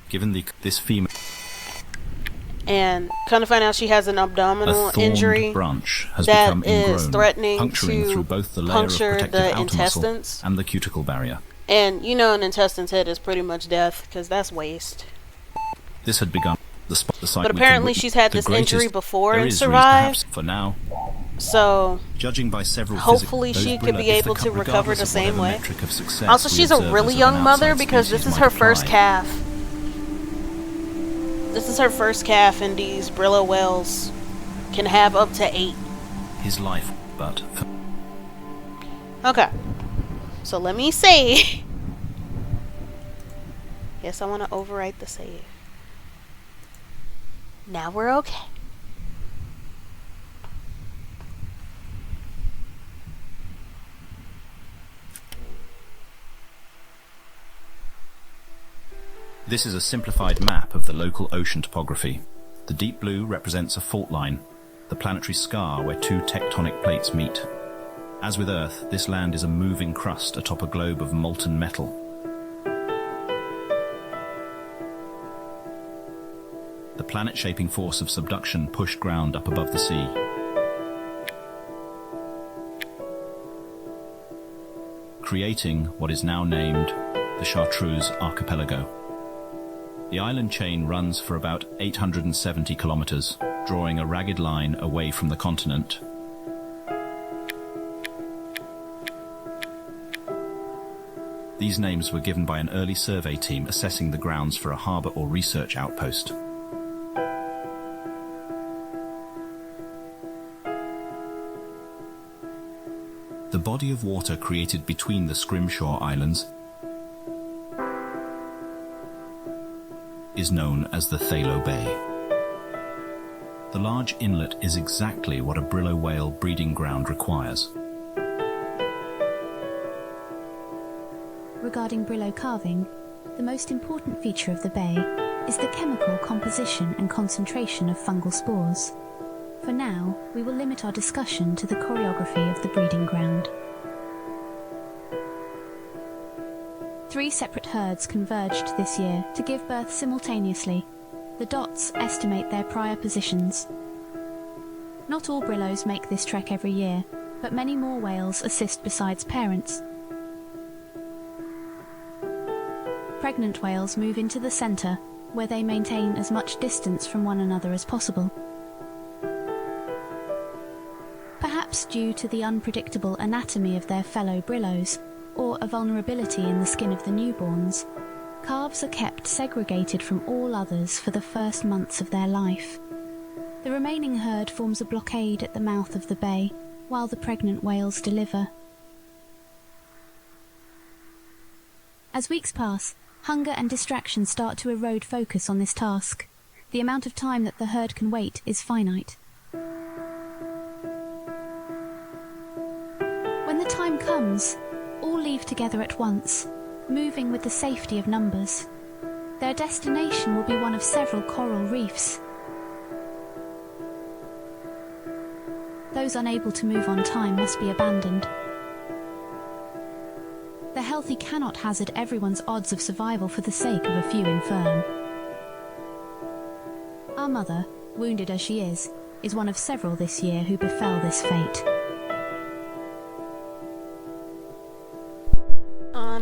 Given this female, And kind of find out she has an a abdominal thorned injury branch has that become ingrown, is threatening puncturing to through both the layer puncture of protective the outer intestines. muscle and the cuticle barrier. And you know, an intestine's head is pretty much death because that's waste. This had begun the site. But we can apparently witness she's had the this injury greatest before there and is survived. perhaps for now. So Judging by several hopefully those she could Brillo- be if the able to co- recover regardless the of same whatever way. metric of success Also, we she's a observers really of young an mother outside because this species is might her first apply. calf. This is her first calf, and these Brillo whales can have up to 8. His life, but Okay. So let me save. Yes, I want to overwrite the save. Now we're okay. this is a simplified map of the local ocean topography. The deep blue represents a fault line, the planetary scar where two tectonic plates meet. As with Earth, this land is a moving crust atop a globe of molten metal. The planet-shaping force of subduction pushed ground up above the sea. Creating what is now named the Chartreuse Archipelago. The island chain runs for about 870 kilometers, drawing a ragged line away from the continent. These names were given by an early survey team assessing the grounds for a harbor or research outpost. The body of water created between the Scrimshaw Islands is known as the Thalo Bay. The large inlet is exactly what a Brillo whale breeding ground requires. Regarding Brillo carving, the most important feature of the bay is the chemical composition and concentration of fungal spores. For now, we will limit our discussion to the choreography of the breeding ground. 3 separate herds converged this year to give birth simultaneously. The dots estimate their prior positions. Not all brillows make this trek every year, but many more whales assist besides parents. Pregnant whales move into the centre, where they maintain as much distance from one another as possible. Perhaps due to the unpredictable anatomy of their fellow brillows, or a vulnerability in the skin of the newborns, calves are kept segregated from all others for the first months of their life. The remaining herd forms a blockade at the mouth of the bay, while the pregnant whales deliver. As weeks pass, hunger and distraction start to erode focus on this task. The amount of time that the herd can wait is finite. When the time comes, all leave together at once, moving with the safety of numbers. Their destination will be one of several coral reefs. Those unable to move on time must be abandoned. The healthy cannot hazard everyone's odds of survival for the sake of a few infirm. Our mother, wounded as she is one of several this year who befell this fate.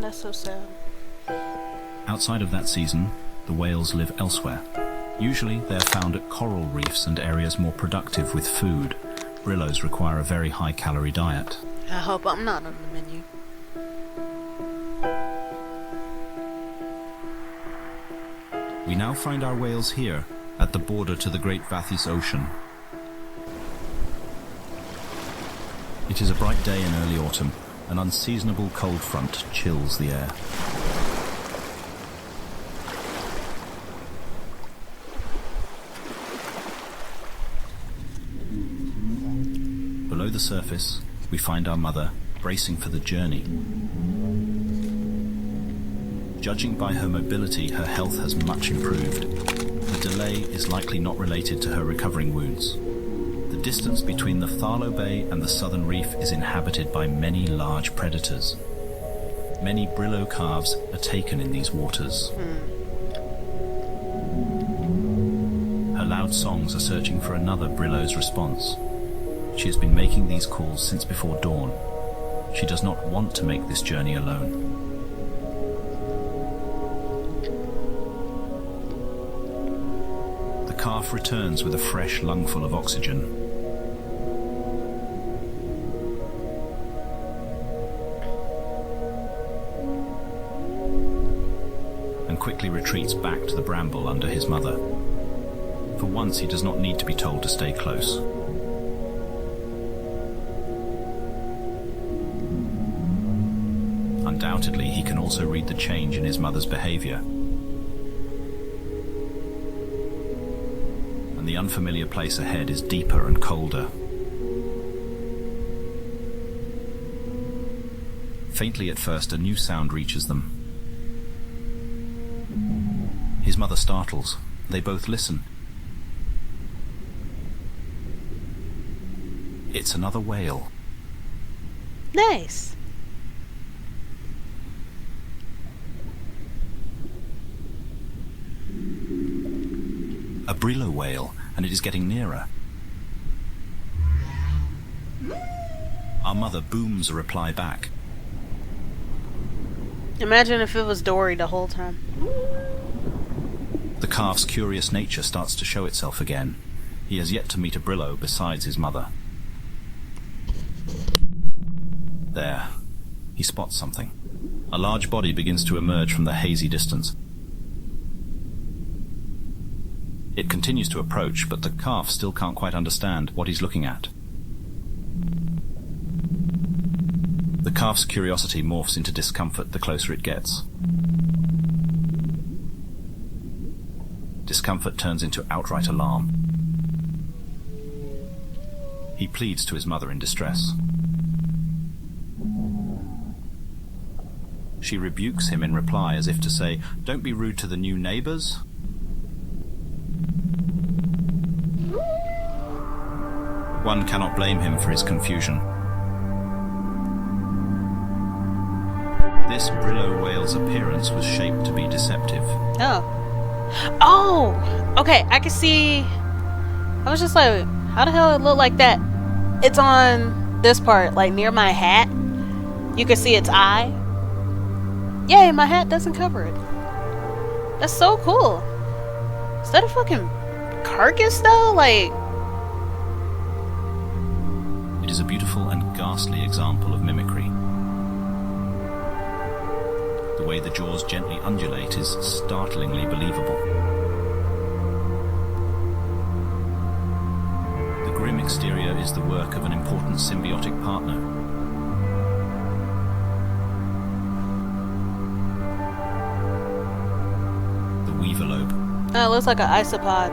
That's so sad. Outside of that season, the whales live elsewhere. Usually they are found at coral reefs and areas more productive with food. Brillows require a very high-calorie diet. I hope I'm not on the menu. We now find our whales here, at the border to the Great Vathi's Ocean. It is a bright day in early autumn. An unseasonable cold front chills the air. Below the surface, we find our mother bracing for the journey. Judging by her mobility, her health has much improved. The delay is likely not related to her recovering wounds. The distance between the Tharlo Bay and the southern reef is inhabited by many large predators. Many brillo calves are taken in these waters. Her loud songs are searching for another brillo's response. She has been making these calls since before dawn. She does not want to make this journey alone. The calf returns with a fresh lungful of oxygen. And quickly retreats back to the bramble under his mother. For once, he does not need to be told to stay close. Undoubtedly, he can also read the change in his mother's behavior. And the unfamiliar place ahead is deeper and colder. Faintly at first, a new sound reaches them. His mother startles. They both listen. It's another whale. Nice. A brillo whale, and it is getting nearer. Our mother booms a reply back. Imagine if it was Dory the whole time. The calf's curious nature starts to show itself again. He has yet to meet a brillo besides his mother. There. He spots something. A large body begins to emerge from the hazy distance. It continues to approach, but the calf still can't quite understand what he's looking at. The calf's curiosity morphs into discomfort the closer it gets. Discomfort turns into outright alarm. He pleads to his mother in distress. She rebukes him in reply as if to say, "Don't be rude to the new neighbors." One cannot blame him for his confusion. This Brillo whale's appearance was shaped to be deceptive. Oh, okay, I can see. I was just like, how the hell it look like that? It's on this part, like near my hat. You can see its eye. Yay, my hat doesn't cover it. That's so cool. Is that a fucking carcass though? Like, It is a beautiful and ghastly example of mimicry. The way the jaws gently undulate is startlingly believable. The grim exterior is the work of an important symbiotic partner. The weaver lobe. oh, it looks like an isopod.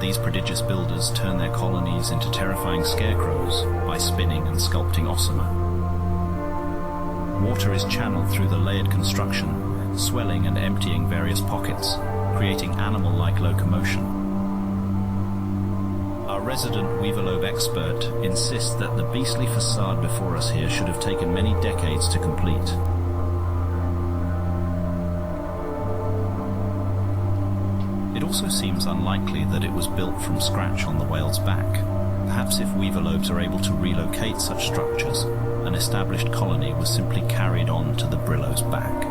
These prodigious builders turn their colonies into terrifying scarecrows by spinning and sculpting ossamer. Water is channeled through the layered construction, swelling and emptying various pockets, creating animal-like locomotion. Our resident weaverlobe expert insists that the beastly facade before us here should have taken many decades to complete. It also seems unlikely that it was built from scratch on the whale's back. Perhaps if weaverlobes are able to relocate such structures, an established colony was simply carried on to the Brillo's back.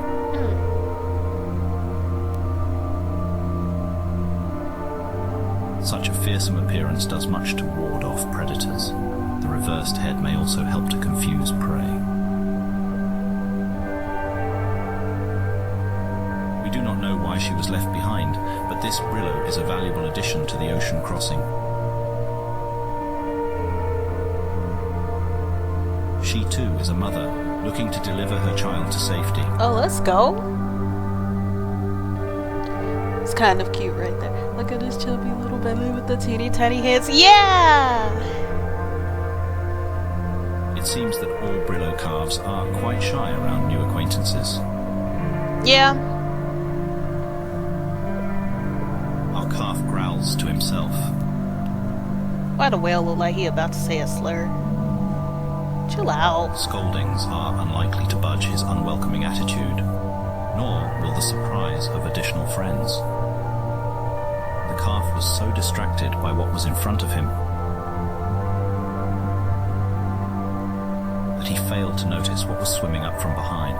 Such a fearsome appearance does much to ward off predators. The reversed head may also help to confuse prey. We do not know why she was left behind, but this Brillo is a valuable addition to the ocean crossing. She too is a mother, looking to deliver her child to safety. Oh, let's go. It's kind of cute right there. Look at this chubby little belly with the teeny tiny hands. Yeah! It seems that all Brillo calves are quite shy around new acquaintances. Yeah. Our calf growls to himself. Why the whale look like he about to say a slur? Chill out. Scoldings are unlikely to budge his unwelcoming attitude, nor will the surprise of additional friends. The calf was so distracted by what was in front of him that he failed to notice what was swimming up from behind.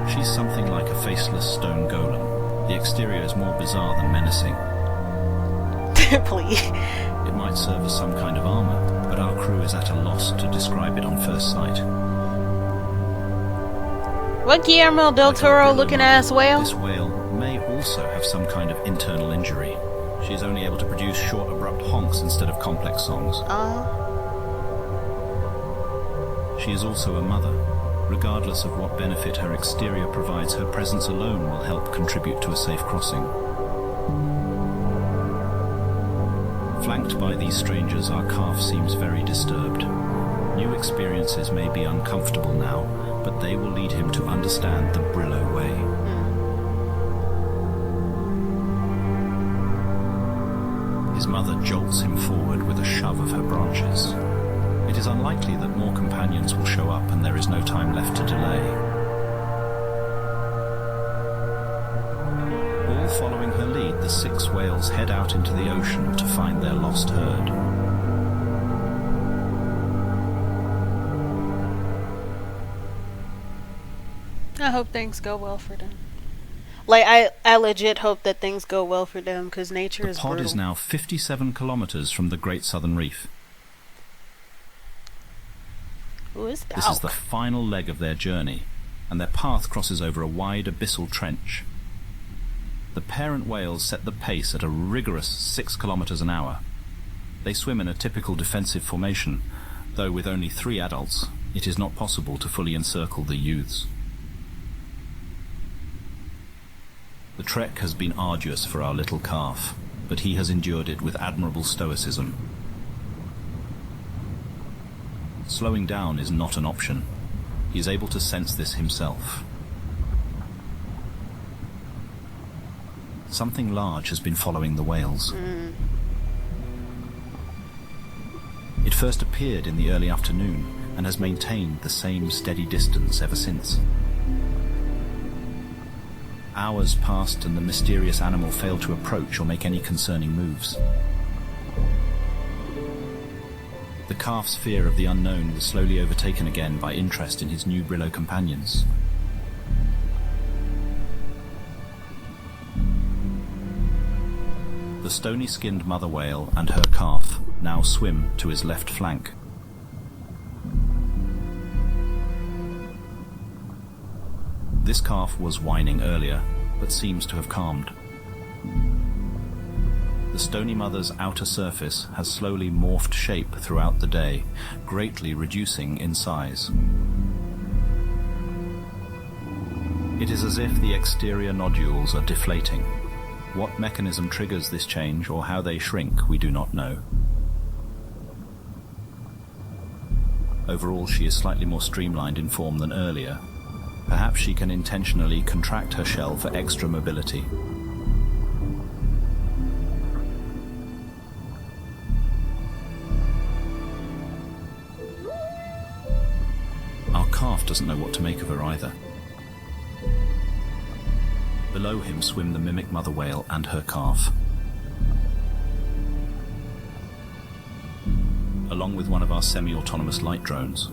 She's something like a faceless stone golem. The exterior is more bizarre than menacing. Please. It might serve as some kind of armor, but our crew is at a loss to describe it on first sight. What Guillermo del Like our Toro Brillo looking mother, ass whale? This whale may also have some kind of internal injury. She is only able to produce short, abrupt honks instead of complex songs. She is also a mother. Regardless of what benefit her exterior provides, her presence alone will help contribute to a safe crossing. Flanked by these strangers, our calf seems very disturbed. New experiences may be uncomfortable now, but they will lead him to understand the Brillo way. His mother jolts him forward with a shove of her branches. It is unlikely that more companions will show up, and there is no time left to delay. All following her lead, the 6 whales head out into the ocean to find their lost herd. I hope things go well for them. Like, I legit hope that things go well for them, because nature is The pod brutal. is now 57 kilometers from the Great Southern Reef. Ooh, it's This is the final leg of their journey, and their path crosses over a wide abyssal trench. The parent whales set the pace at a rigorous 6 kilometers an hour. They swim in a typical defensive formation, though with only 3 adults, it is not possible to fully encircle the youths. The trek has been arduous for our little calf, but he has endured it with admirable stoicism. Slowing down is not an option. He is able to sense this himself. Something large has been following the whales. It first appeared in the early afternoon and has maintained the same steady distance ever since. Hours passed and the mysterious animal failed to approach or make any concerning moves. The calf's fear of the unknown was slowly overtaken again by interest in his new Brillo companions. The stony-skinned mother whale and her calf now swim to his left flank. This calf was whining earlier, but seems to have calmed. The stony mother's outer surface has slowly morphed shape throughout the day, greatly reducing in size. It is as if the exterior nodules are deflating. What mechanism triggers this change or how they shrink, we do not know. Overall, she is slightly more streamlined in form than earlier. Perhaps she can intentionally contract her shell for extra mobility. Our calf doesn't know what to make of her either. Below him swim the mimic mother whale and her calf, along with one of our semi-autonomous light drones.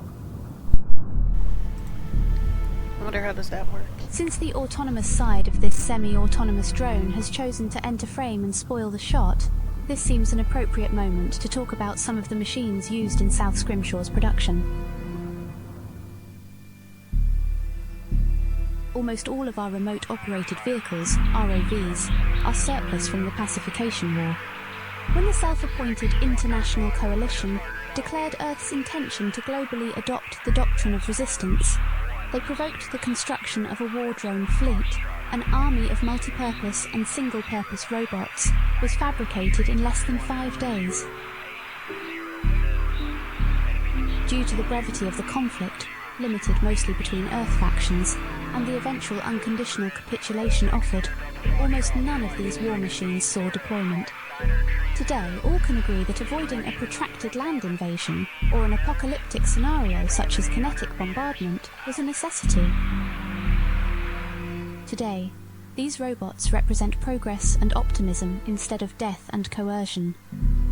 I wonder how does that work? Since the autonomous side of this semi-autonomous drone has chosen to enter frame and spoil the shot, this seems an appropriate moment to talk about some of the machines used in South Scrimshaw's production. Almost all of our remote-operated vehicles, ROVs, are surplus from the pacification war. When the self-appointed International Coalition declared Earth's intention to globally adopt the doctrine of resistance, they provoked the construction of a war drone fleet. An army of multi-purpose and single-purpose robots was fabricated in less than 5 days. Due to the brevity of the conflict, limited mostly between Earth factions, and the eventual unconditional capitulation offered, almost none of these war machines saw deployment. Today, all can agree that avoiding a protracted land invasion or an apocalyptic scenario such as kinetic bombardment was a necessity. Today, these robots represent progress and optimism instead of death and coercion.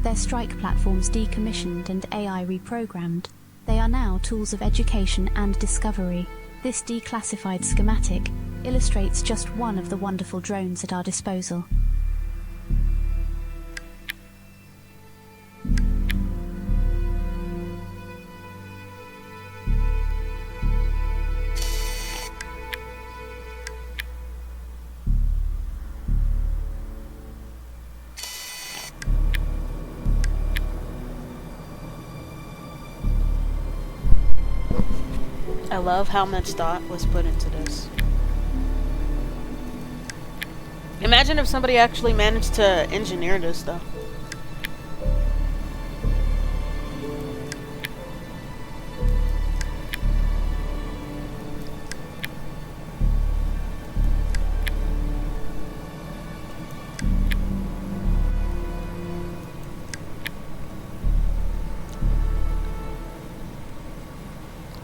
Their strike platforms decommissioned and AI reprogrammed, they are now tools of education and discovery. This declassified schematic illustrates just one of the wonderful drones at our disposal. I love how much thought was put into this. Imagine if somebody actually managed to engineer this, though.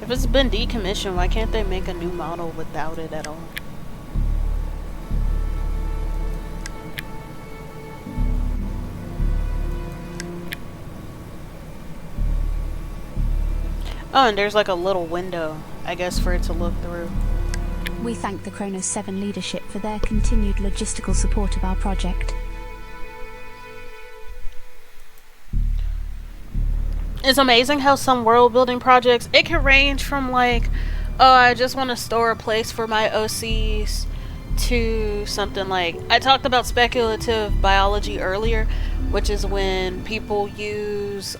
If it's been decommissioned, why can't they make a new model without it at all? Oh, and there's like a little window, I guess, for it to look through. We thank the Kronos 7 leadership for their continued logistical support of our project. It's amazing how some world building projects, it can range from like, oh, I just want to store a place for my OCs, to something like, I talked about speculative biology earlier, which is when people use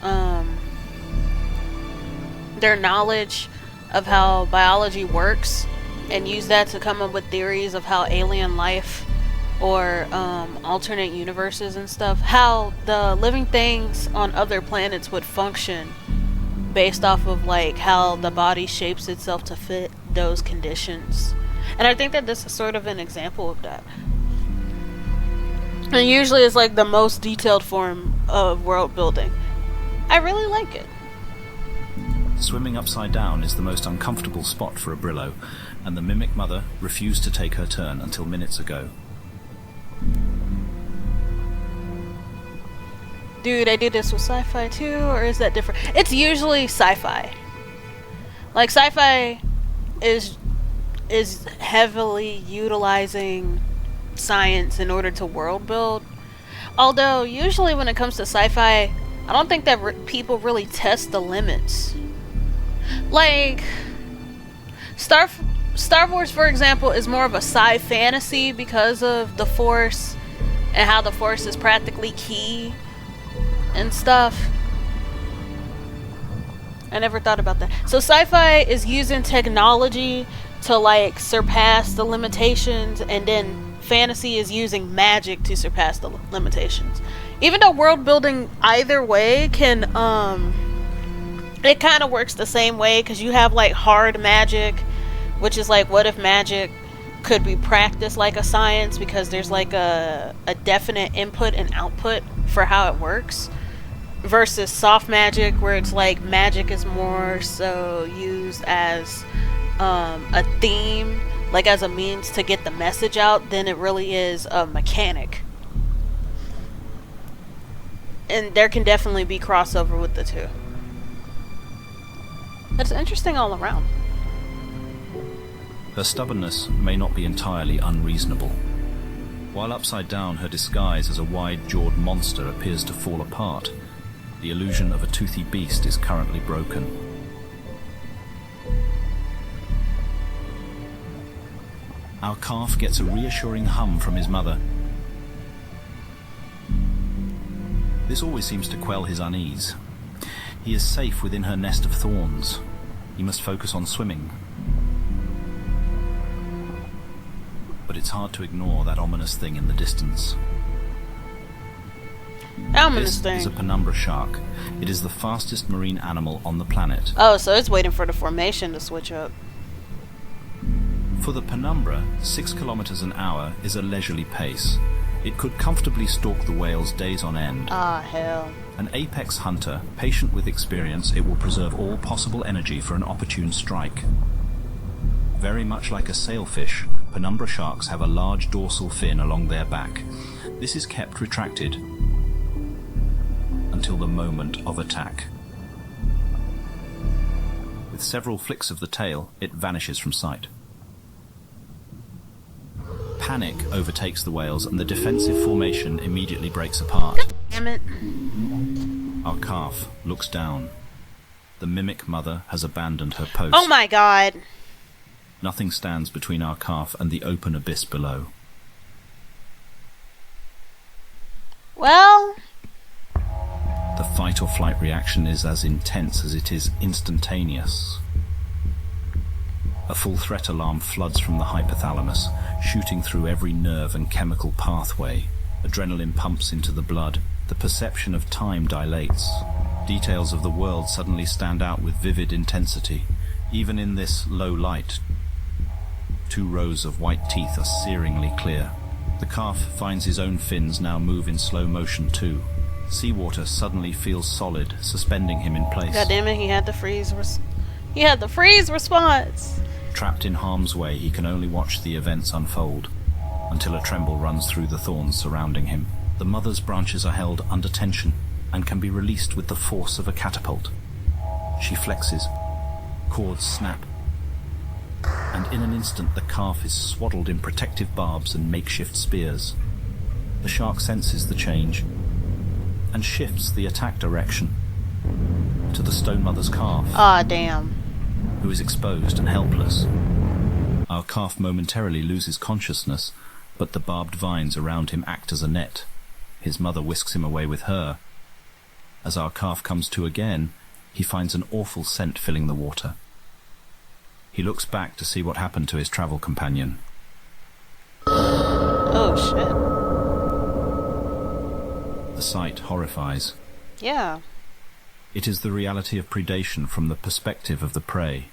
their knowledge of how biology works and use that to come up with theories of how alien life or alternate universes and stuff, how the living things on other planets would function based off of like how the body shapes itself to fit those conditions. And I think that this is sort of an example of that. And usually it's like the most detailed form of world building. I really like it. Swimming upside down is the most uncomfortable spot for a Brillo, and the mimic mother refused to take her turn until minutes ago. Do they do this with sci-fi too, or is that different? It's usually sci-fi. Like, sci-fi is heavily utilizing science in order to world build. Although, usually when it comes to sci-fi, I don't think that people really test the limits. Like, Star Wars, for example, is more of a sci-fantasy because of the Force and how the Force is practically key and stuff. I never thought about that. So sci-fi is using technology to, like, surpass the limitations, and then fantasy is using magic to surpass the limitations. Even though world building either way can, it kind of works the same way, because you have, like, hard magic, which is like, what if magic could be practiced like a science, because there's like a definite input and output for how it works, versus soft magic, where it's like magic is more so used as a theme, like as a means to get the message out, than it really is a mechanic. And there can definitely be crossover with the two. That's interesting all around. Her stubbornness may not be entirely unreasonable. While upside down, her disguise as a wide-jawed monster appears to fall apart. The illusion of a toothy beast is currently broken. Our calf gets a reassuring hum from his mother. This always seems to quell his unease. He is safe within her nest of thorns. He must focus on swimming. But it's hard to ignore that ominous thing in the distance. Ominous This thing. is a penumbra shark. It is the fastest marine animal on the planet. Oh, so it's waiting for the formation to switch up. For the penumbra, 6 kilometers an hour is a leisurely pace. It could comfortably stalk the whales days on end. Ah, hell. An apex hunter, patient with experience, it will preserve all possible energy for an opportune strike. Very much like a sailfish, penumbra sharks have a large dorsal fin along their back. This is kept retracted until the moment of attack. With several flicks of the tail, it vanishes from sight. Panic overtakes the whales, and the defensive formation immediately breaks apart. Damn it. Our calf looks down. The mimic mother has abandoned her post. Oh my god. Nothing stands between our calf and the open abyss below. Well, The fight or flight reaction is as intense as it is instantaneous. A full threat alarm floods from the hypothalamus, shooting through every nerve and chemical pathway. Adrenaline pumps into the blood. The perception of time dilates. Details of the world suddenly stand out with vivid intensity. Even in this low light, 2 rows of white teeth are searingly clear. The calf finds his own fins now move in slow motion too. Seawater suddenly feels solid, suspending him in place. god damn it, he had the freeze response. Trapped in harm's way, he can only watch the events unfold, until a tremble runs through the thorns surrounding him. The mother's branches are held under tension, and can be released with the force of a catapult. She flexes. Cords snap. And in an instant the calf is swaddled in protective barbs and makeshift spears. The shark senses the change, and shifts the attack direction to the stone mother's calf, Ah, damn. who is exposed and helpless. Our calf momentarily loses consciousness, but the barbed vines around him act as a net. His mother whisks him away with her. As our calf comes to again, he finds an awful scent filling the water. He looks back to see what happened to his travel companion. Oh, shit. The sight horrifies. Yeah. It is the reality of predation from the perspective of the prey.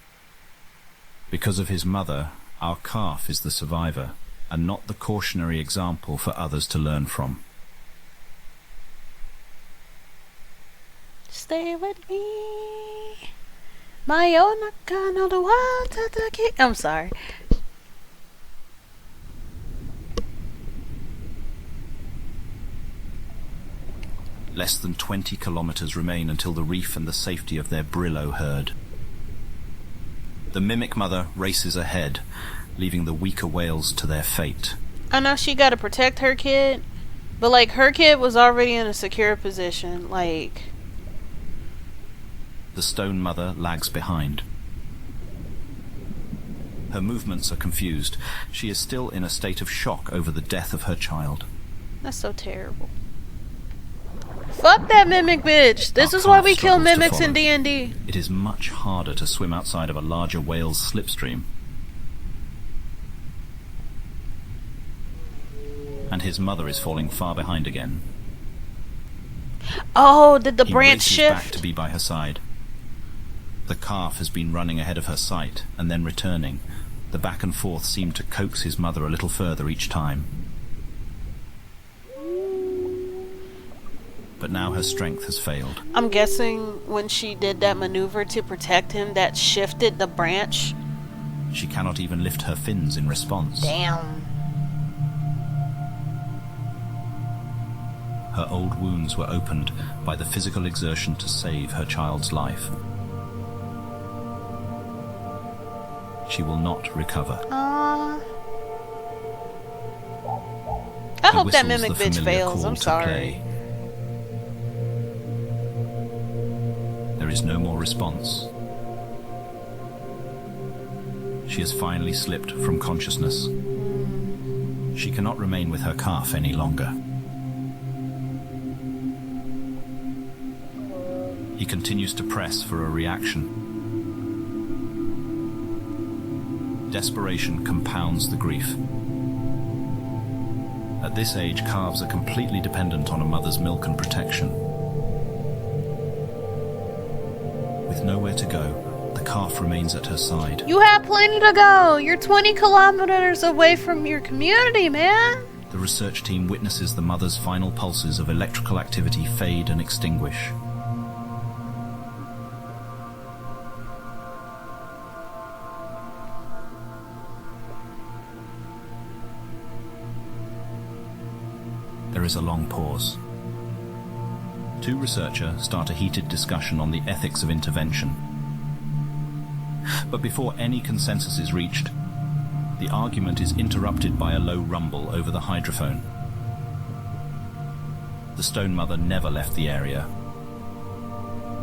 Because of his mother, our calf is the survivor, and not the cautionary example for others to learn from. Stay with me. Mayonaka no the wild Tataki. I'm sorry. Less than 20 kilometers remain until the reef and the safety of their Brillo herd. The mimic mother races ahead, leaving the weaker whales to their fate. I know she gotta protect her kid, but like her kid was already in a secure position. Like, The stone mother lags behind. Her movements are confused. She is still in a state of shock over the death of her child. that's so terrible. Fuck that mimic bitch. This Our is why calf we kill struggles to mimics in follow. D&D. It is much harder to swim outside of a larger whale's slipstream. And his mother is falling far behind again. Oh, did the He branch races shift? back to be by her side. The calf has been running ahead of her sight and then returning. The back and forth seem to coax his mother a little further each time. But now her strength has failed. I'm guessing when she did that maneuver to protect him, that shifted the branch. She cannot even lift her fins in response. Damn. Her old wounds were opened by the physical exertion to save her child's life. She will not recover. I Her hope that whistles mimic the bitch familiar fails. call I'm to sorry. play. There is no more response. She has finally slipped from consciousness. She cannot remain with her calf any longer. He continues to press for a reaction. Desperation compounds the grief. At this age, calves are completely dependent on a mother's milk and protection. With nowhere to go, the calf remains at her side. You have plenty to go. You're 20 kilometers away from your community, man. The research team witnesses the mother's final pulses of electrical activity fade and extinguish. There is a long pause. Two researchers start a heated discussion on the ethics of intervention. But before any consensus is reached, the argument is interrupted by a low rumble over the hydrophone. The stone mother never left the area.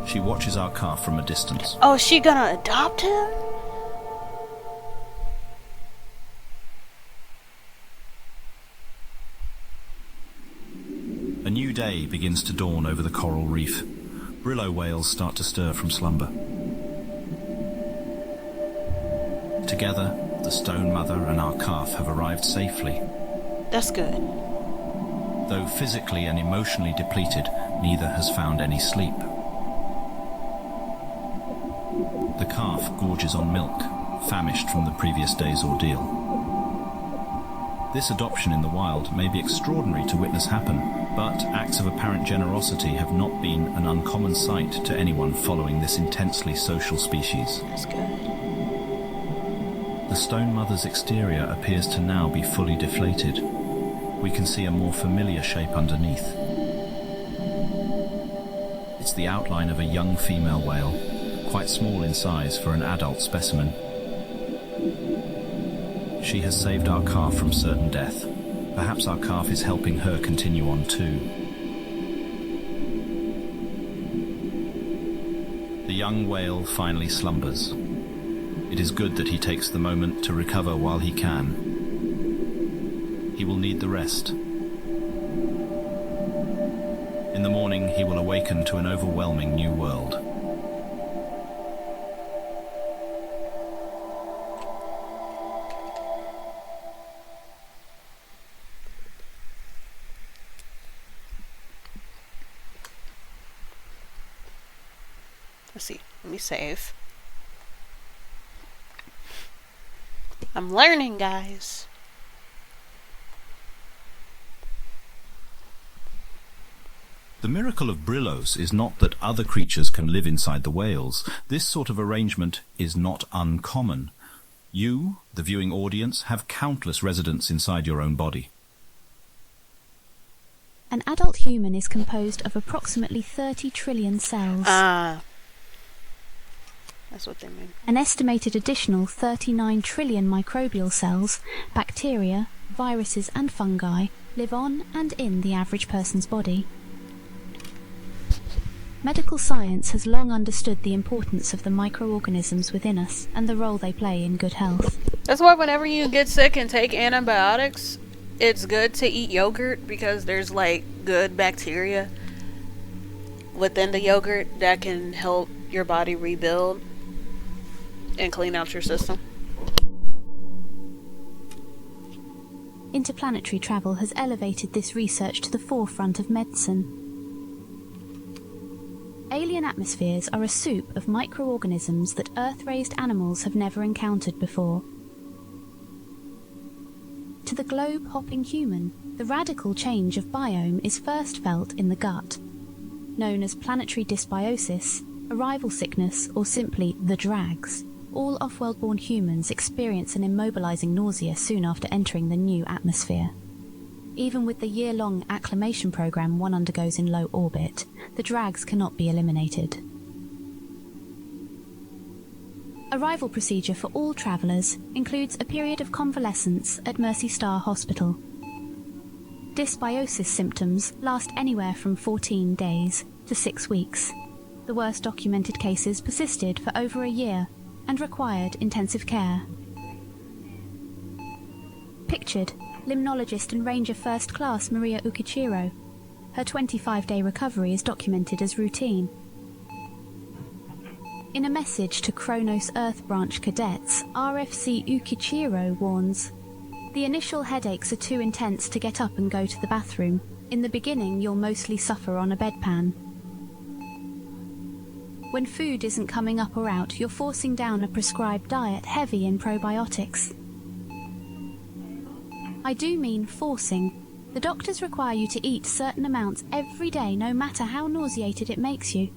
She watches our calf from a distance. Oh, is she gonna adopt him? A new day begins to dawn over the coral reef. Brillo whales start to stir from slumber. Together, the stone mother and our calf have arrived safely. That's good. Though physically and emotionally depleted, neither has found any sleep. The calf gorges on milk, famished from the previous day's ordeal. This adoption in the wild may be extraordinary to witness happen, but acts of apparent generosity have not been an uncommon sight to anyone following this intensely social species. That's good. The stone mother's exterior appears to now be fully deflated. We can see a more familiar shape underneath. It's the outline of a young female whale, quite small in size for an adult specimen. She has saved our calf from certain death. Perhaps our calf is helping her continue on too. The young whale finally slumbers. It is good that he takes the moment to recover while he can. He will need the rest. In the morning, he will awaken to an overwhelming new world. Let's see. Let me save. I'm learning, guys. The miracle of Brillos is not that other creatures can live inside the whales. This sort of arrangement is not uncommon. You, the viewing audience, have countless residents inside your own body. An adult human is composed of approximately 30 trillion cells. That's what they mean. An estimated additional 39 trillion microbial cells, bacteria, viruses and fungi live on and in the average person's body. Medical science has long understood the importance of the microorganisms within us and the role they play in good health. That's why whenever you get sick and take antibiotics, it's good to eat yogurt because there's like good bacteria within the yogurt that can help your body rebuild and clean out your system. Interplanetary travel has elevated this research to the forefront of medicine. Alien atmospheres are a soup of microorganisms that Earth-raised animals have never encountered before. To the globe-hopping human, the radical change of biome is first felt in the gut. Known as planetary dysbiosis, arrival sickness, or simply the drags, all off-world-born humans experience an immobilizing nausea soon after entering the new atmosphere. Even with the year-long acclimation program one undergoes in low orbit, the drags cannot be eliminated. Arrival procedure for all travellers includes a period of convalescence at Mercy Star Hospital. Dysbiosis symptoms last anywhere from 14 days to 6 weeks. The worst documented cases persisted for over a year and required intensive care. Pictured, limnologist and ranger first class Maria Ukichiro. Her 25-day recovery is documented as routine. In a message to Kronos Earth Branch cadets, RFC Ukichiro warns, "The initial headaches are too intense to get up and go to the bathroom. In the beginning, you'll mostly suffer on a bedpan. When food isn't coming up or out, you're forcing down a prescribed diet heavy in probiotics." I do mean forcing. The doctors require you to eat certain amounts every day, no matter how nauseated it makes you.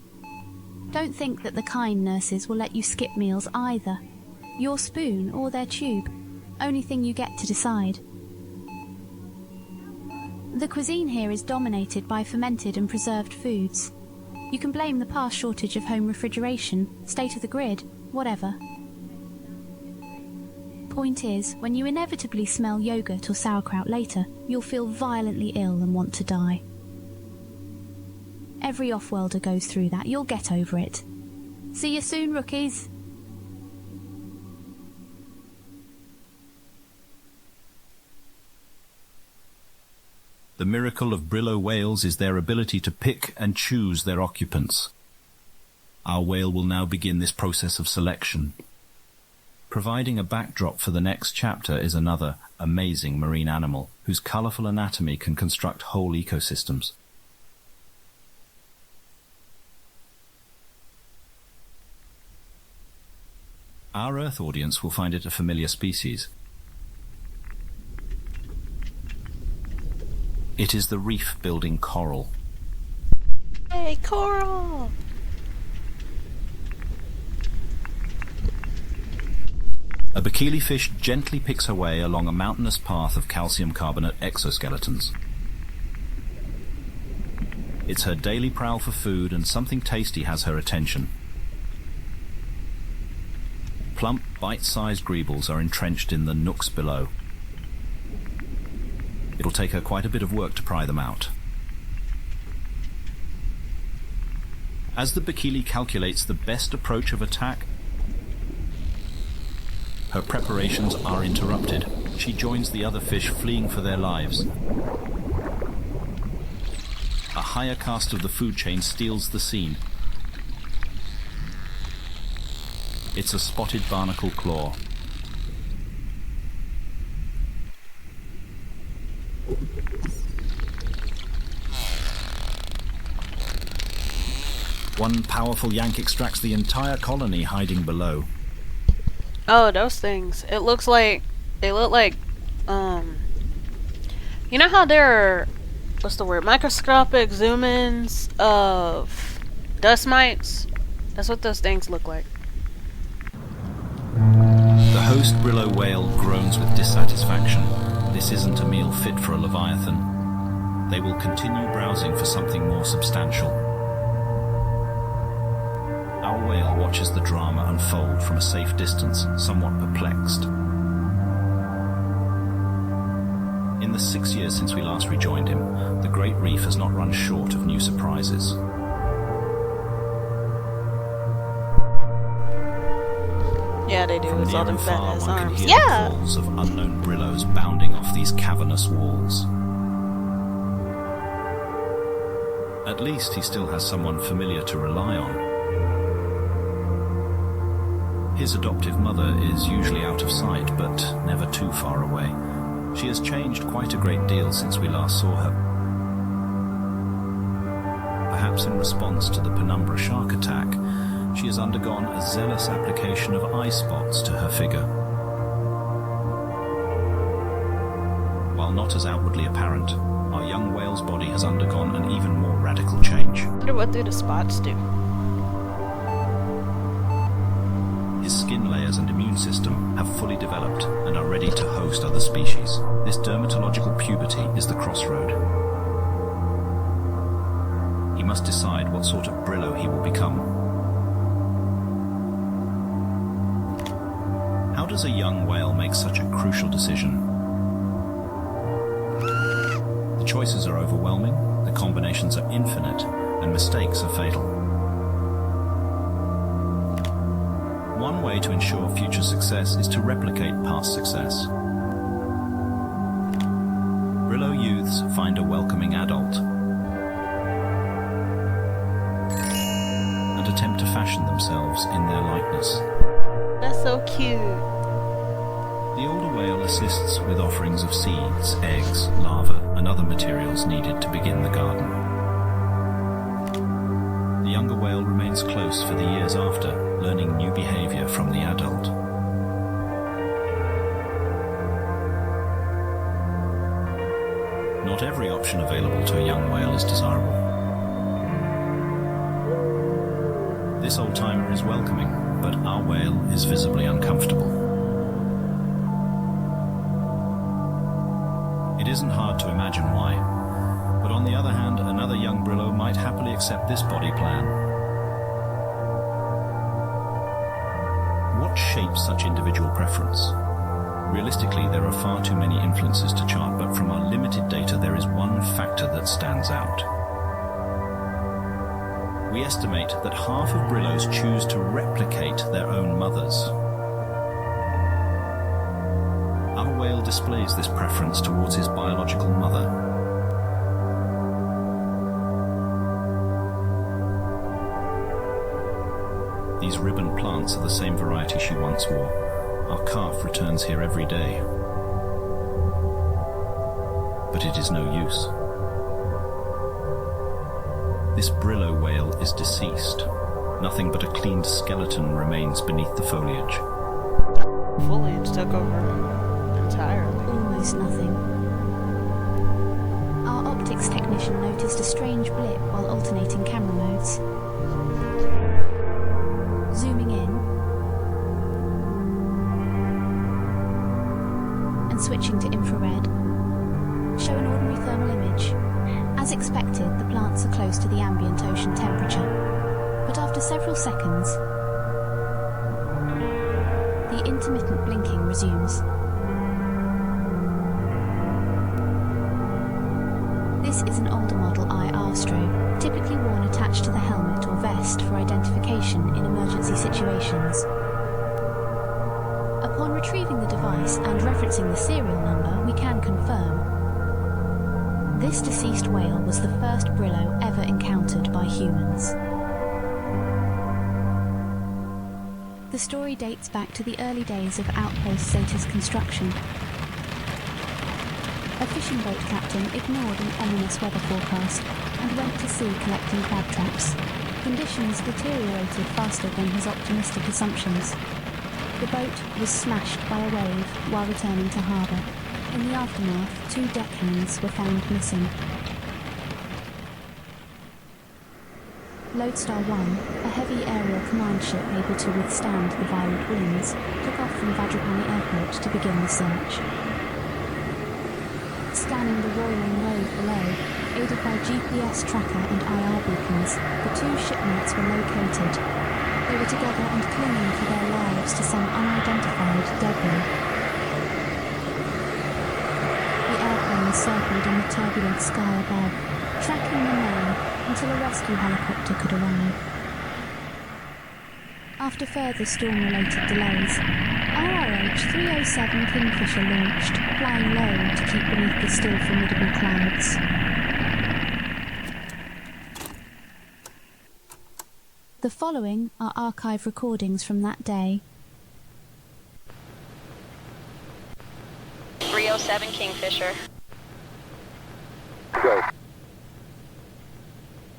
Don't think that the kind nurses will let you skip meals either. Your spoon or their tube. Only thing you get to decide. The cuisine here is dominated by fermented and preserved foods. You can blame the past shortage of home refrigeration, state of the grid, whatever. Point is, when you inevitably smell yogurt or sauerkraut later, you'll feel violently ill and want to die. Every off-worlder goes through that. You'll get over it. See you soon, rookies. The miracle of Brillo whales is their ability to pick and choose their occupants. Our whale will now begin this process of selection. Providing a backdrop for the next chapter is another amazing marine animal whose colourful anatomy can construct whole ecosystems. Our Earth audience will find it a familiar species. It is the reef-building coral. Hey, coral! A bikini fish gently picks her way along a mountainous path of calcium carbonate exoskeletons. It's her daily prowl for food, and something tasty has her attention. Plump, bite-sized greebles are entrenched in the nooks below. It'll take her quite a bit of work to pry them out. As the bikini calculates the best approach of attack, her preparations are interrupted. She joins the other fish fleeing for their lives. A higher caste of the food chain steals the scene. It's a spotted barnacle claw. One powerful yank extracts the entire colony hiding below. Oh, those things. They look like, you know how there are what's the word? Microscopic zoom-ins of dust mites. That's what those things look like. The host Brillo whale groans with dissatisfaction. This isn't a meal fit for a leviathan. They will continue browsing for something more substantial. Our whale watches the drama unfold from a safe distance, somewhat perplexed. In the 6 years since we last rejoined him, the Great Reef has not run short of new surprises. Yeah, they do. From It's all near them and fat far, ass one can arms. hear Yeah! the calls of unknown brillos bounding off these cavernous walls. At least he still has someone familiar to rely on. His adoptive mother is usually out of sight, but never too far away. She has changed quite a great deal since we last saw her. Perhaps in response to the Penumbra shark attack, she has undergone a zealous application of eye spots to her figure. While not as outwardly apparent, our young whale's body has undergone an even more radical change. I wonder what do the spots do? His skin layers and immune system have fully developed and are ready to host other species. This dermatological puberty is the crossroad. He must decide what sort of Brillo he will become. How does a young whale make such a crucial decision? The choices are overwhelming, the combinations are infinite, and mistakes are fatal. One way to ensure future success is to replicate past success. Brillo youths find a welcoming adult and attempt to fashion themselves in their likeness. That's so cute. The older whale assists with offerings of seeds, eggs, larvae, and other materials needed to begin the garden. The younger whale remains close for the years after, learning new behavior from the adult. Not every option available to a young whale is desirable. This old-timer is welcoming, but our whale is visibly uncomfortable. It isn't hard to imagine why, but on the other hand, another young Brillo might happily accept this body plan. What shapes such individual preference? Realistically, there are far too many influences to chart, but from our limited data, there is one factor that stands out. We estimate that half of Brillos choose to replicate their own mothers. Our whale displays this preference towards his biological mother. These ribbon plants are the same variety she once wore. Our calf returns here every day. But it is no use. This Brillo whale is deceased. Nothing but a cleaned skeleton remains beneath the foliage. Foliage took over entirely. Almost nothing. Our optics technician noticed a strange blip while alternating camera modes. Zooming in and switching to infrared, show an ordinary thermal image. As expected, the plants are close to the ambient ocean temperature, but after several seconds, the intermittent blinking resumes. This is an older model IR strobe, typically worn attached to the helmet or vest for identification in emergency situations. Upon retrieving the device and referencing the serial number, we can confirm this deceased whale was the first Brillo ever encountered by humans. The story dates back to the early days of Outpost Zeta's construction. A fishing boat captain ignored an ominous weather forecast and went to sea collecting crab traps. Conditions deteriorated faster than his optimistic assumptions. The boat was smashed by a wave while returning to harbour. In the aftermath, 2 deckhands were found missing. Lodestar 1, a heavy aerial command ship able to withstand the violent winds, took off from Vajrapani Airport to begin the search. Scanning the roiling road below, aided by GPS tracker and IR beacons, the two shipmates were located. They were together and clinging for their lives to some unidentified debris. The airplane circled in the turbulent sky above, tracking the men until a rescue helicopter could arrive. After further storm-related delays, RRH 307 Kingfisher launched, flying low to keep beneath the still formidable clouds. The following are archive recordings from that day. 307 Kingfisher. Go.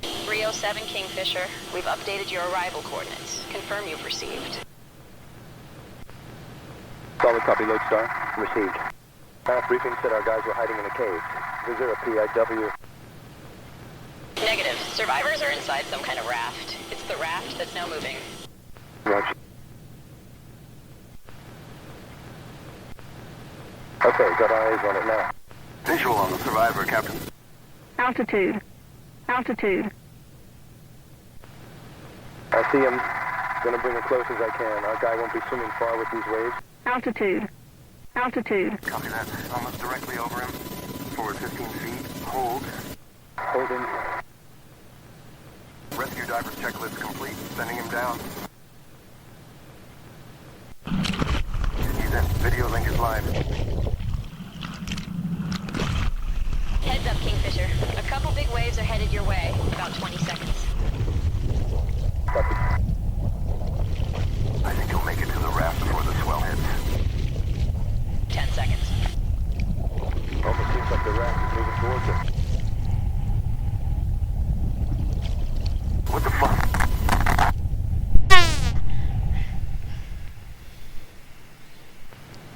307 Kingfisher. We've updated your arrival coordinates. Confirm you've received. Solid copy, Lodestar. Received. Last briefing said our guys were hiding in a cave. Is there a PIW? Negative. Survivors are inside some kind of raft. It's the raft that's now moving. Roger. Okay, got eyes on it now. Visual on the survivor, Captain. Altitude. Altitude. I see him. Gonna bring it close as I can. Our guy won't be swimming far with these waves. Altitude. Altitude. Copy that. Almost directly over him. Forward 15 feet. Hold. Holding. Rescue diver's checklist complete. Sending him down. He's in. Video link is live. Heads up, Kingfisher. A couple big waves are headed your way. About 20 seconds. Copy. I think he'll make it to the raft before the swell hits. 10 seconds. Almost seems like the raft is moving towards us. What the fuck?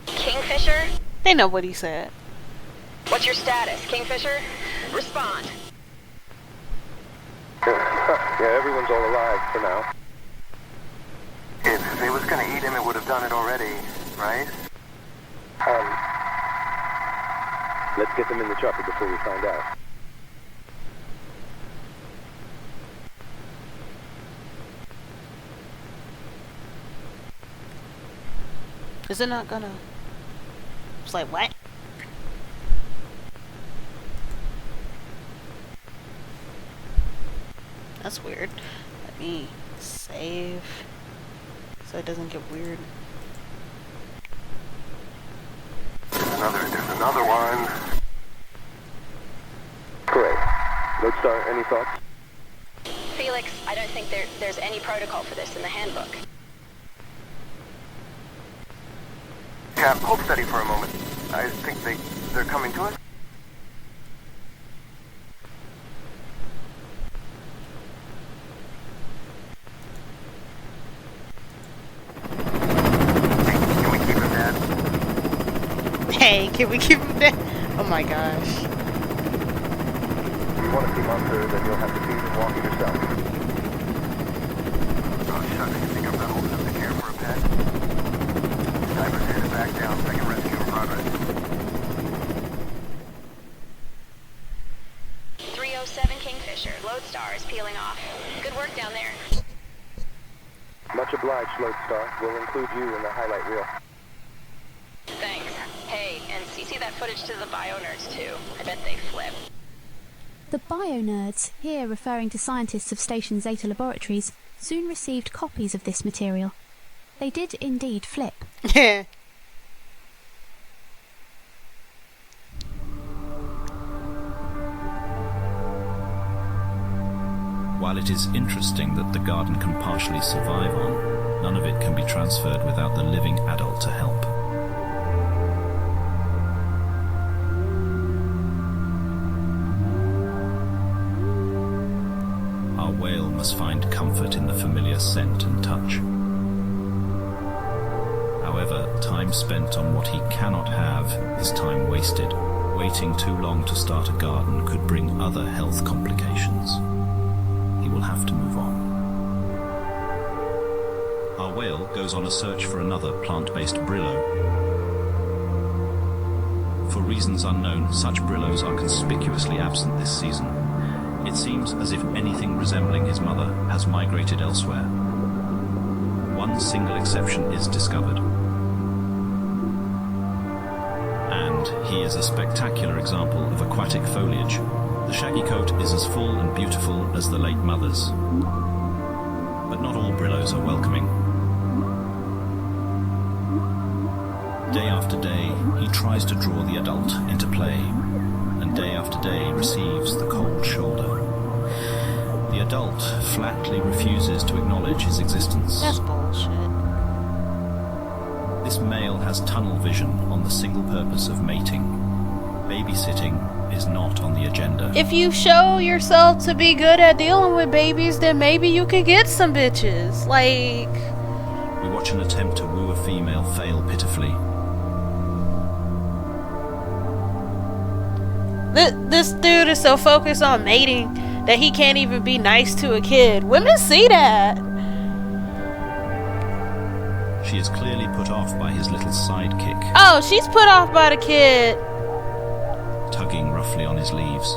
Kingfisher? They know what he said. What's your status, Kingfisher? Respond. Yeah, everyone's all alive for now. If it was gonna eat him, it would have done it already, right? Let's get them in the chopper before we find out. Is it not gonna... It's like, what? That's weird. Let me save so it doesn't get weird. There's another one. Great. Lodestar, any thoughts? Felix, I don't think there's any protocol for this in the handbook. Cap, hold steady for a moment. I think they're coming to us. Hey, can we keep him dead? Oh my gosh. If you want to see Monster, then you'll have to feed and walk it yourself. Oh, shucks. You think I'm not old enough to care for a pet? Diver's headed back down. Second rescue in progress. 307 Kingfisher. Lodestar is peeling off. Good work down there. Much obliged, Lodestar. We'll include you in the highlight reel. Thanks. Hey, and CC that footage to the bio-nerds too. I bet they flip. The bio-nerds, here referring to scientists of Station Zeta Laboratories, soon received copies of this material. They did indeed flip. Yeah. While it is interesting that the garden can partially survive on, none of it can be transferred without the living adult to help. Our whale must find comfort in the familiar scent and touch. However, time spent on what he cannot have is time wasted. Waiting too long to start a garden could bring other health complications. he will have to move on. Our whale goes on a search for another plant-based Brillo. For reasons unknown, such Brillos are conspicuously absent this season. It seems as if anything resembling his mother has migrated elsewhere. One single exception is discovered. And he is a spectacular example of aquatic foliage. The shaggy coat is as full and beautiful as the late mother's. But not all Brillos are welcoming. Day after day, he tries to draw the adult into play, and day after day receives the cold shoulder. The adult flatly refuses to acknowledge his existence. That's bullshit. This male has tunnel vision on the single purpose of mating. Babysitting is not on the agenda. If you show yourself to be good at dealing with babies, then maybe you could get some bitches. Like... We watch an attempt to woo a female fail pitifully. This dude is so focused on mating that he can't even be nice to a kid. Women see that. She is clearly put off by his little sidekick, Oh, she's put off by the kid. tugging roughly on his leaves.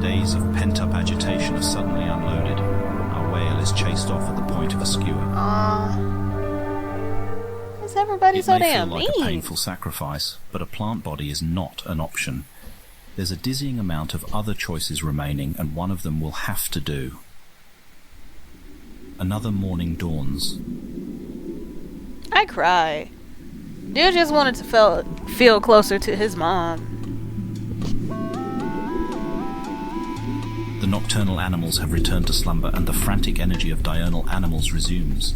Days of pent-up agitation are suddenly unloaded. Our whale is chased off at the point of a skewer. Is everybody It so may damn feel like a mean? painful sacrifice, but a plant body is not an option. There's a dizzying amount of other choices remaining, and one of them will have to do. Another morning dawns. I cry. Dude just wanted to feel closer to his mom. The nocturnal animals have returned to slumber, and the frantic energy of diurnal animals resumes.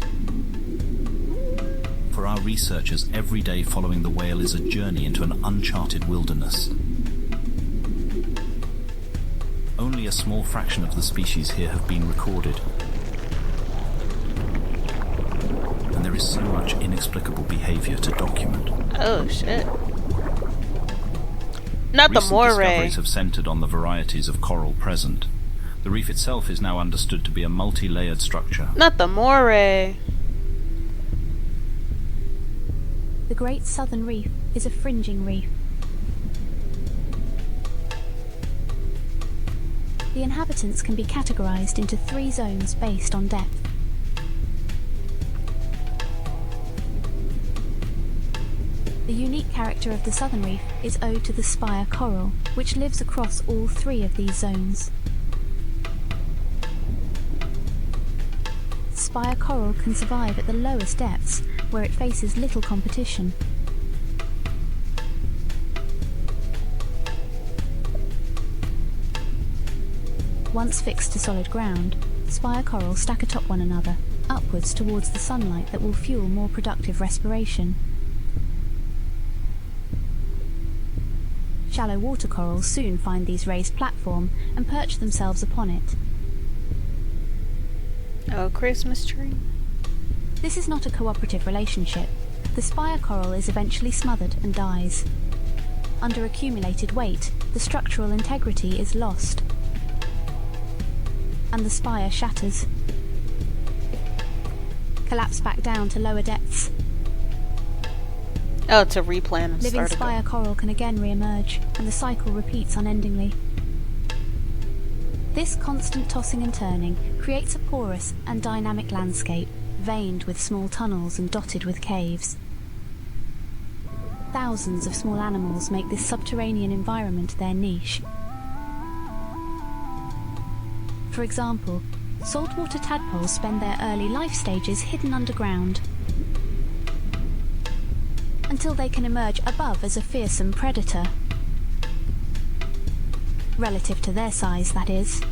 For our researchers, every day following the whale is a journey into an uncharted wilderness. Only a small fraction of the species here have been recorded. And there is so much inexplicable behavior to document. Oh shit. Not the Recent moray. discoveries have centered on the varieties of coral present. The reef itself is now understood to be a multi-layered structure. Not the moray. The Great Southern Reef is a fringing reef. The inhabitants can be categorized into 3 zones based on depth. The unique character of the Southern Reef is owed to the spire coral, which lives across all 3 of these zones. Spire coral can survive at the lowest depths, where it faces little competition. Once fixed to solid ground, spire coral stack atop one another, upwards towards the sunlight that will fuel more productive respiration. Shallow water corals soon find these raised platform and perch themselves upon it. Oh, Christmas tree. This is not a cooperative relationship. The spire coral is eventually smothered and dies. Under accumulated weight, the structural integrity is lost, and the spire shatters. Collapse back down to lower depths. Oh, to replant and Living start spire again. coral can again re-emerge, and the cycle repeats unendingly. This constant tossing and turning creates a porous and dynamic landscape, veined with small tunnels and dotted with caves. Thousands of small animals make this subterranean environment their niche. For example, saltwater tadpoles spend their early life stages hidden underground, until they can emerge above as a fearsome predator. Relative to their size, that is.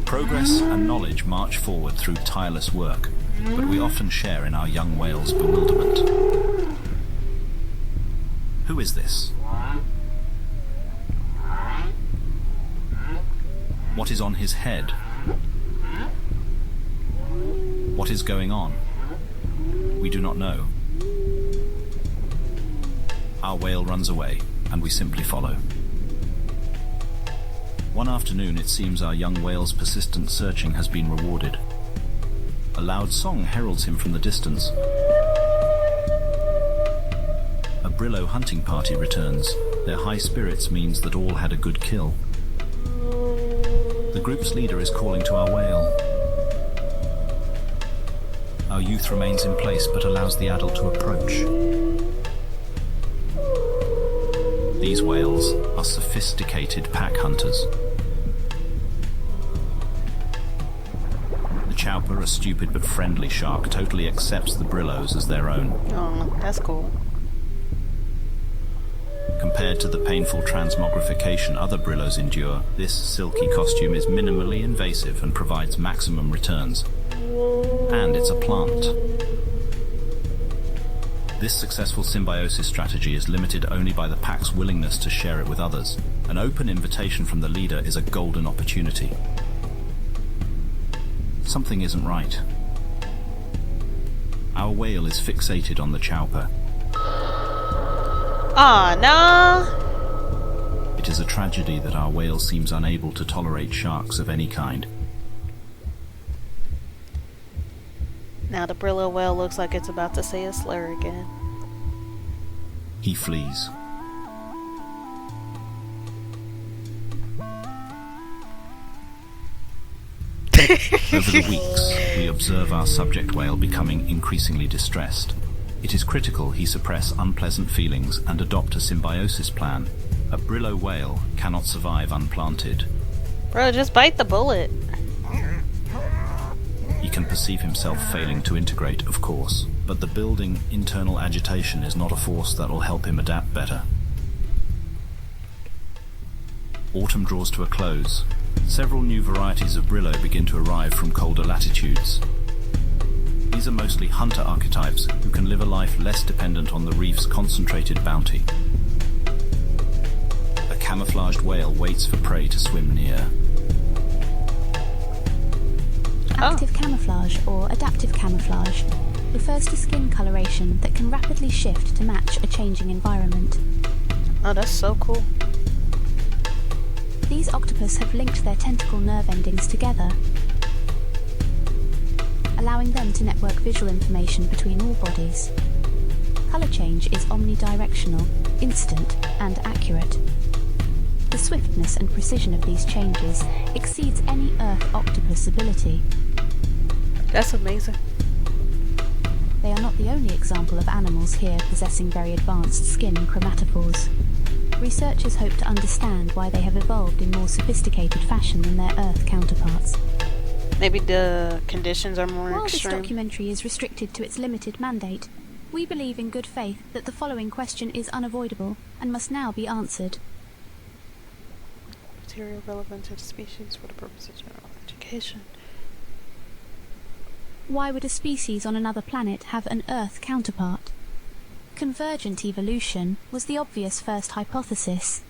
Progress and knowledge march forward through tireless work, but we often share in our young whale's bewilderment. Who is this? What is on his head? What is going on? We do not know. Our whale runs away, and we simply follow. One afternoon, it seems our young whale's persistent searching has been rewarded. A loud song heralds him from the distance. A Brillo hunting party returns. Their high spirits means that all had a good kill. The group's leader is calling to our whale. Our youth remains in place but allows the adult to approach. These whales are sophisticated pack hunters. The Chowper, a stupid but friendly shark, totally accepts the Brillos as their own. Oh, that's cool. Compared to the painful transmogrification other Brillos endure, this silky costume is minimally invasive and provides maximum returns. And it's a plant. This successful symbiosis strategy is limited only by the pack's willingness to share it with others. An open invitation from the leader is a golden opportunity. Something isn't right. Our whale is fixated on the Chowper. Aw, nah. It is a tragedy that our whale seems unable to tolerate sharks of any kind. Now the Brillo whale looks like it's about to say a slur again. He flees. Over the weeks, we observe our subject whale becoming increasingly distressed. It is critical he suppress unpleasant feelings and adopt a symbiosis plan. A Brillo whale cannot survive unplanted. Bro, just bite the bullet. He can perceive himself failing to integrate, of course, but the building internal agitation is not a force that will help him adapt better. Autumn draws to a close. Several new varieties of Brillo begin to arrive from colder latitudes. These are mostly hunter archetypes who can live a life less dependent on the reef's concentrated bounty. A camouflaged whale waits for prey to swim near. Active camouflage or adaptive camouflage refers to skin coloration that can rapidly shift to match a changing environment. Oh, that's so cool. These octopus have linked their tentacle nerve endings together, allowing them to network visual information between all bodies. Colour change is omnidirectional, instant, and accurate. The swiftness and precision of these changes exceeds any Earth octopus ability. That's amazing. They are not the only example of animals here possessing very advanced skin chromatophores. Researchers hope to understand why they have evolved in more sophisticated fashion than their Earth counterparts. Maybe the conditions are more While this extreme. documentary is restricted to its limited mandate, we believe in good faith that the following question is unavoidable and must now be answered. Material relevant to the species for the purpose of general education. Why would a species on another planet have an Earth counterpart? Convergent evolution was the obvious first hypothesis.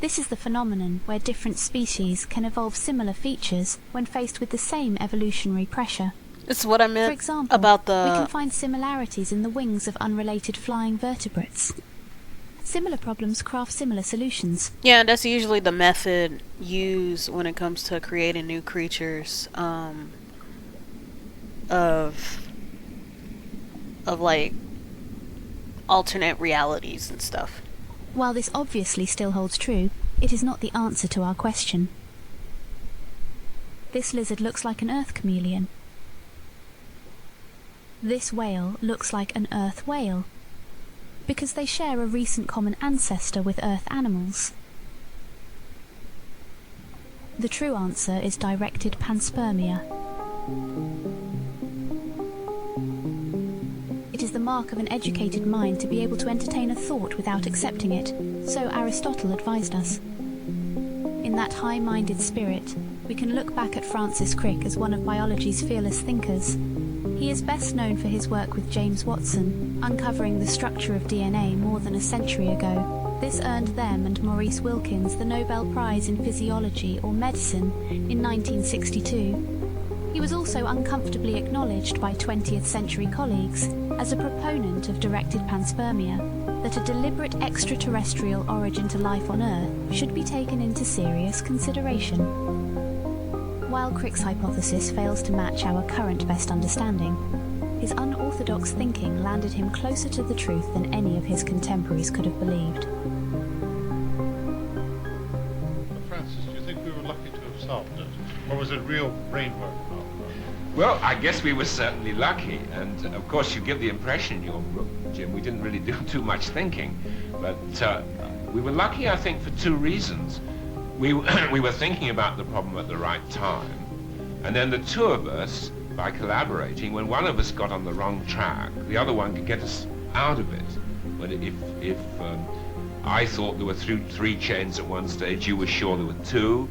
This is the phenomenon where different species can evolve similar features when faced with the same evolutionary pressure. This is what I meant For example, about we can the... find similarities in the wings of unrelated flying vertebrates. Similar problems craft similar solutions. Yeah, that's usually the method used when it comes to creating new creatures of like alternate realities and stuff. While this obviously still holds true, it is not the answer to our question. This lizard looks like an Earth chameleon. This whale looks like an Earth whale, because they share a recent common ancestor with Earth animals. The true answer is directed panspermia. It is the mark of an educated mind to be able to entertain a thought without accepting it, so Aristotle advised us. In that high-minded spirit, we can look back at Francis Crick as one of biology's fearless thinkers. He is best known for his work with James Watson, uncovering the structure of DNA more than a century ago. This earned them and Maurice Wilkins the Nobel Prize in Physiology or Medicine in 1962. He was also uncomfortably acknowledged by 20th century colleagues as a proponent of directed panspermia, that a deliberate extraterrestrial origin to life on Earth should be taken into serious consideration. While Crick's hypothesis fails to match our current best understanding, his unorthodox thinking landed him closer to the truth than any of his contemporaries could have believed. Francis, do you think we were lucky to have solved it? Or was it real brainwork? Well, I guess we were certainly lucky, and of course you give the impression in your book, Jim, we didn't really do too much thinking, but we were lucky, I think, for two reasons. We were thinking about the problem at the right time, and then the two of us, by collaborating, when one of us got on the wrong track, the other one could get us out of it. But if I thought there were three chains at one stage, you were sure there were two.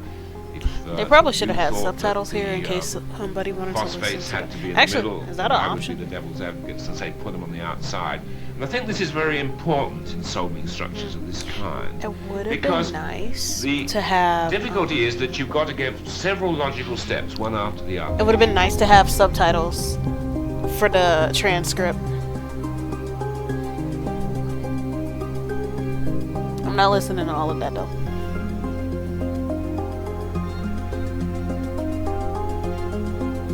They probably should have had subtitles here in case somebody wanted to listen to it. Actually, is that an option? I would be the devil's advocate and say put them on the outside. And I think this is very important in solving structures of this kind. It would have been nice to have... The difficulty is that you've got to give several logical steps, one after the other. It would have been nice to have subtitles for the transcript. I'm not listening to all of that, though.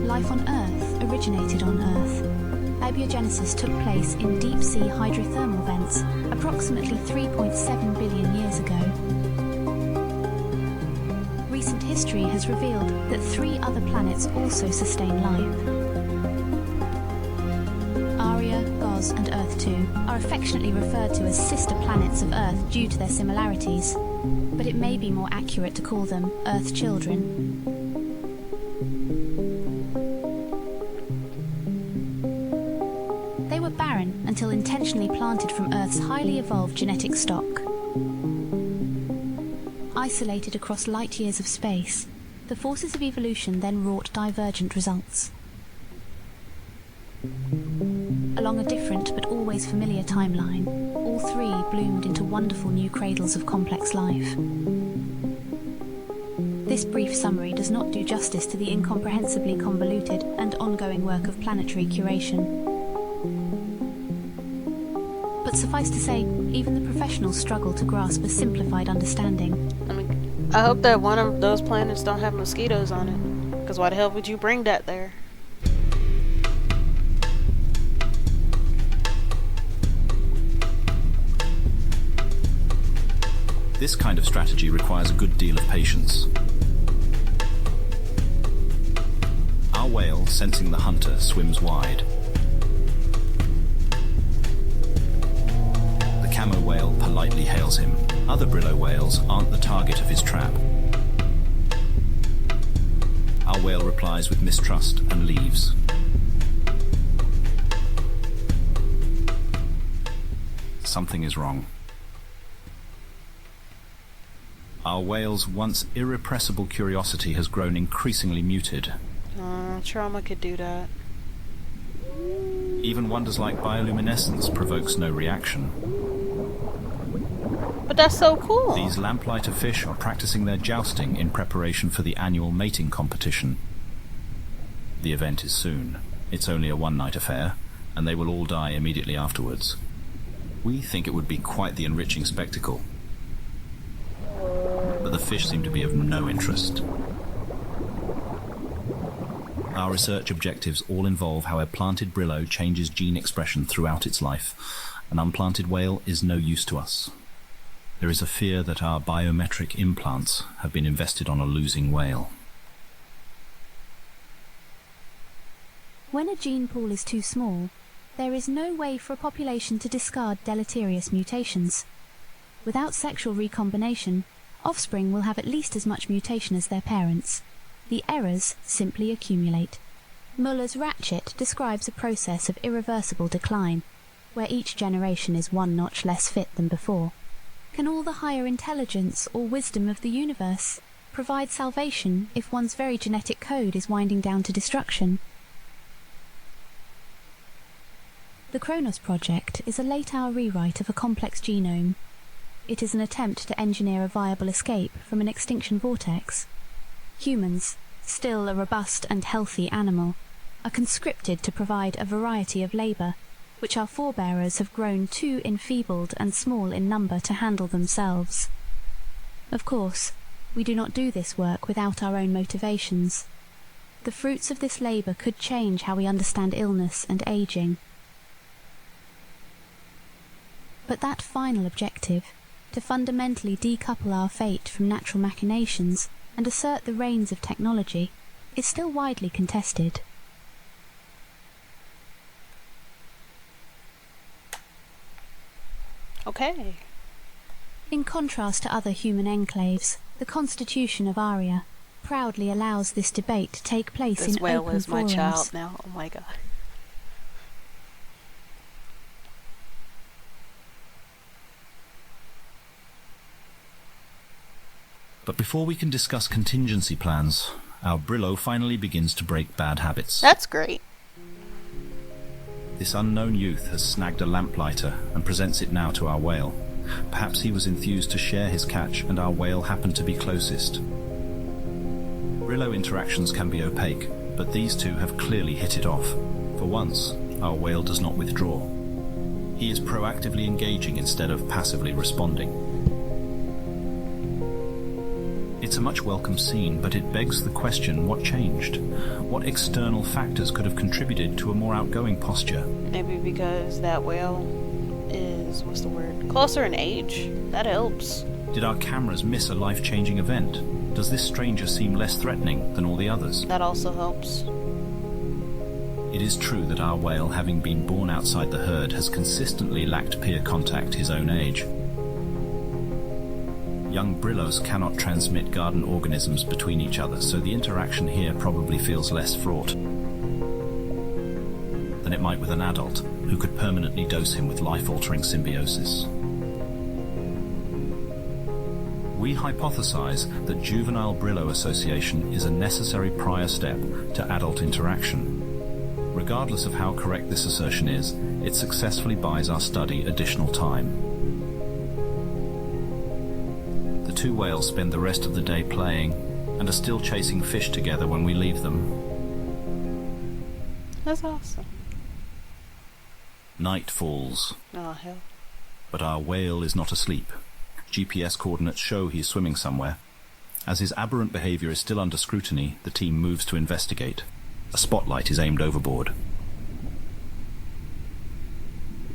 Life on Earth originated on Earth. Abiogenesis took place in deep-sea hydrothermal vents approximately 3.7 billion years ago. Recent history has revealed that 3 other planets also sustain life. Aria, Goz, and Earth 2 are affectionately referred to as sister planets of Earth due to their similarities, but it may be more accurate to call them Earth children. They were barren until intentionally planted from Earth's highly evolved genetic stock. Isolated across light years of space, the forces of evolution then wrought divergent results. Along a different but always familiar timeline, all 3 bloomed into wonderful new cradles of complex life. This brief summary does not do justice to the incomprehensibly convoluted and ongoing work of planetary curation. But suffice to say, even the professionals struggle to grasp a simplified understanding. I hope that one of those planets don't have mosquitoes on it. Because why the hell would you bring that there? This kind of strategy requires a good deal of patience. Our whale, sensing the hunter, swims wide. The camo whale politely hails him. Other Brillo whales aren't the target of his trap. Our whale replies with mistrust and leaves. Something is wrong. Our whale's once irrepressible curiosity has grown increasingly muted. Trauma could do that. Even wonders like bioluminescence provokes no reaction. But that's so cool. These lamplighter fish are practicing their jousting in preparation for the annual mating competition. The event is soon. It's only a one-night affair, and they will all die immediately afterwards. We think it would be quite the enriching spectacle. But the fish seem to be of no interest. Our research objectives all involve how a planted Brillo changes gene expression throughout its life. An unplanted whale is no use to us. There is a fear that our biometric implants have been invested on a losing whale. When a gene pool is too small, there is no way for a population to discard deleterious mutations. Without sexual recombination, offspring will have at least as much mutation as their parents. The errors simply accumulate. Muller's ratchet describes a process of irreversible decline, where each generation is one notch less fit than before. Can all the higher intelligence or wisdom of the universe provide salvation if one's very genetic code is winding down to destruction? The Kronos project is a late-hour rewrite of a complex genome. It is an attempt to engineer a viable escape from an extinction vortex. Humans, still a robust and healthy animal, are conscripted to provide a variety of labour, which our forebearers have grown too enfeebled and small in number to handle themselves. Of course, we do not do this work without our own motivations. The fruits of this labour could change how we understand illness and ageing. But that final objective, to fundamentally decouple our fate from natural machinations and assert the reins of technology, is still widely contested. Okay. In contrast to other human enclaves, the Constitution of Aria proudly allows this debate to take place This in whale open is my forums. child now. Oh my god. But before we can discuss contingency plans, our Brillo finally begins to break bad habits. That's great. This unknown youth has snagged a lamplighter and presents it now to our whale. Perhaps he was enthused to share his catch and our whale happened to be closest. Brillo interactions can be opaque, but these two have clearly hit it off. For once, our whale does not withdraw. He is proactively engaging instead of passively responding. It's a much welcome scene, but it begs the question, what changed? What external factors could have contributed to a more outgoing posture? Maybe because that whale is, what's the word, closer in age. That helps. Did our cameras miss a life-changing event? Does this stranger seem less threatening than all the others? That also helps. It is true that our whale, having been born outside the herd, has consistently lacked peer contact his own age. Young Brillos cannot transmit garden organisms between each other, so the interaction here probably feels less fraught than it might with an adult, who could permanently dose him with life-altering symbiosis. We hypothesize that juvenile Brillo association is a necessary prior step to adult interaction. Regardless of how correct this assertion is, it successfully buys our study additional time. The two whales spend the rest of the day playing and are still chasing fish together when we leave them. That's awesome. Night falls, Oh, hell. but our whale is not asleep. GPS coordinates show he is swimming somewhere. As his aberrant behavior is still under scrutiny, the team moves to investigate. A spotlight is aimed overboard.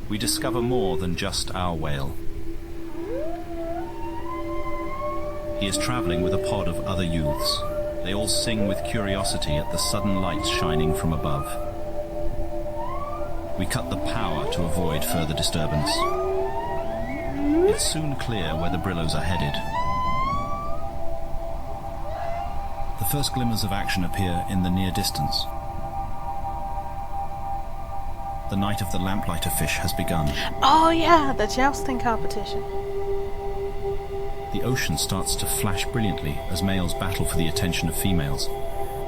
We discover more than just our whale. He is traveling with a pod of other youths. They all sing with curiosity at the sudden lights shining from above. We cut the power to avoid further disturbance. It's soon clear where the Brillos are headed. The first glimmers of action appear in the near distance. The night of the lamplighter fish has begun. Oh yeah, the jousting competition. The ocean starts to flash brilliantly as males battle for the attention of females.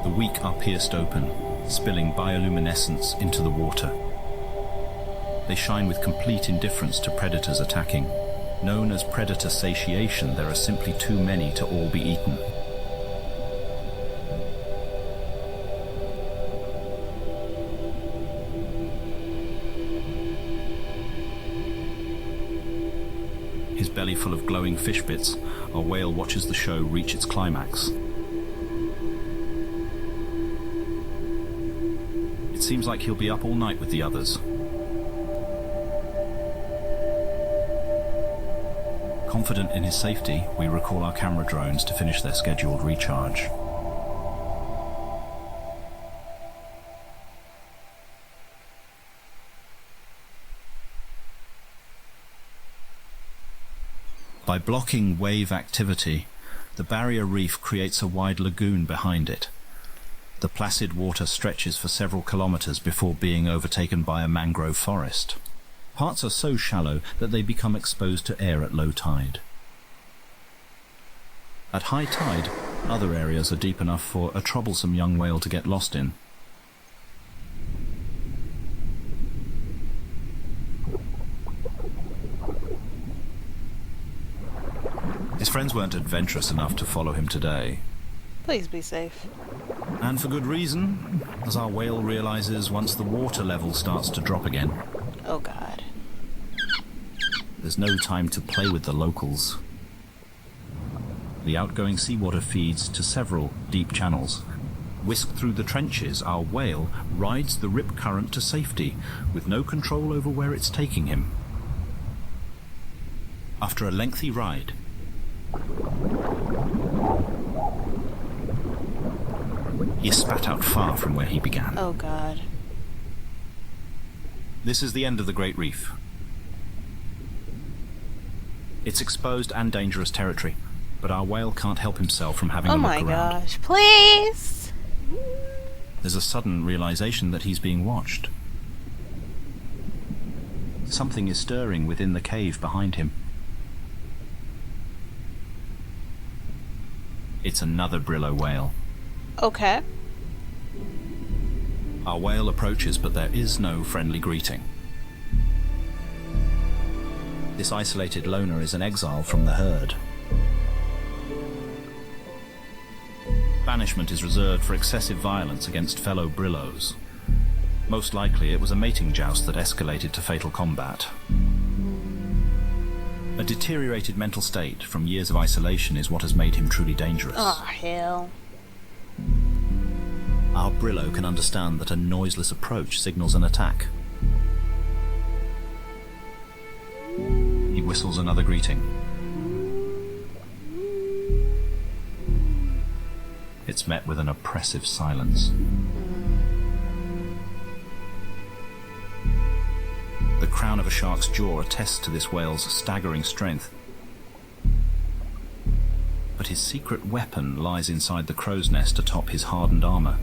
The weak are pierced open, spilling bioluminescence into the water. They shine with complete indifference to predators attacking. Known as predator satiation, there are simply too many to all be eaten. His belly full of glowing fish bits, our whale watches the show reach its climax. It seems like he'll be up all night with the others. Confident in his safety, we recall our camera drones to finish their scheduled recharge. By blocking wave activity, the barrier reef creates a wide lagoon behind it. The placid water stretches for several kilometers before being overtaken by a mangrove forest. Parts are so shallow that they become exposed to air at low tide. At high tide, other areas are deep enough for a troublesome young whale to get lost in. His friends weren't adventurous enough to follow him today. Please be safe. And for good reason, as our whale realizes once the water level starts to drop again. Oh god. There's no time to play with the locals. The outgoing seawater feeds to several deep channels. Whisked through the trenches, our whale rides the rip current to safety, with no control over where it's taking him. After a lengthy ride, he is spat out far from where he began. Oh god. This is the end of the Great Reef. It's exposed and dangerous territory, but our whale can't help himself from having a look around. Oh my gosh, please! There's a sudden realization that he's being watched. Something is stirring within the cave behind him. It's another Brillo whale. Okay. Our whale approaches, but there is no friendly greeting. This isolated loner is an exile from the herd. Banishment is reserved for excessive violence against fellow Brillos. Most likely it was a mating joust that escalated to fatal combat. A deteriorated mental state from years of isolation is what has made him truly dangerous. Oh, hell. Our Brillo can understand that a noiseless approach signals an attack. He whistles another greeting. It's met with an oppressive silence. The crown of a shark's jaw attests to this whale's staggering strength. But his secret weapon lies inside the crow's nest atop his hardened armor.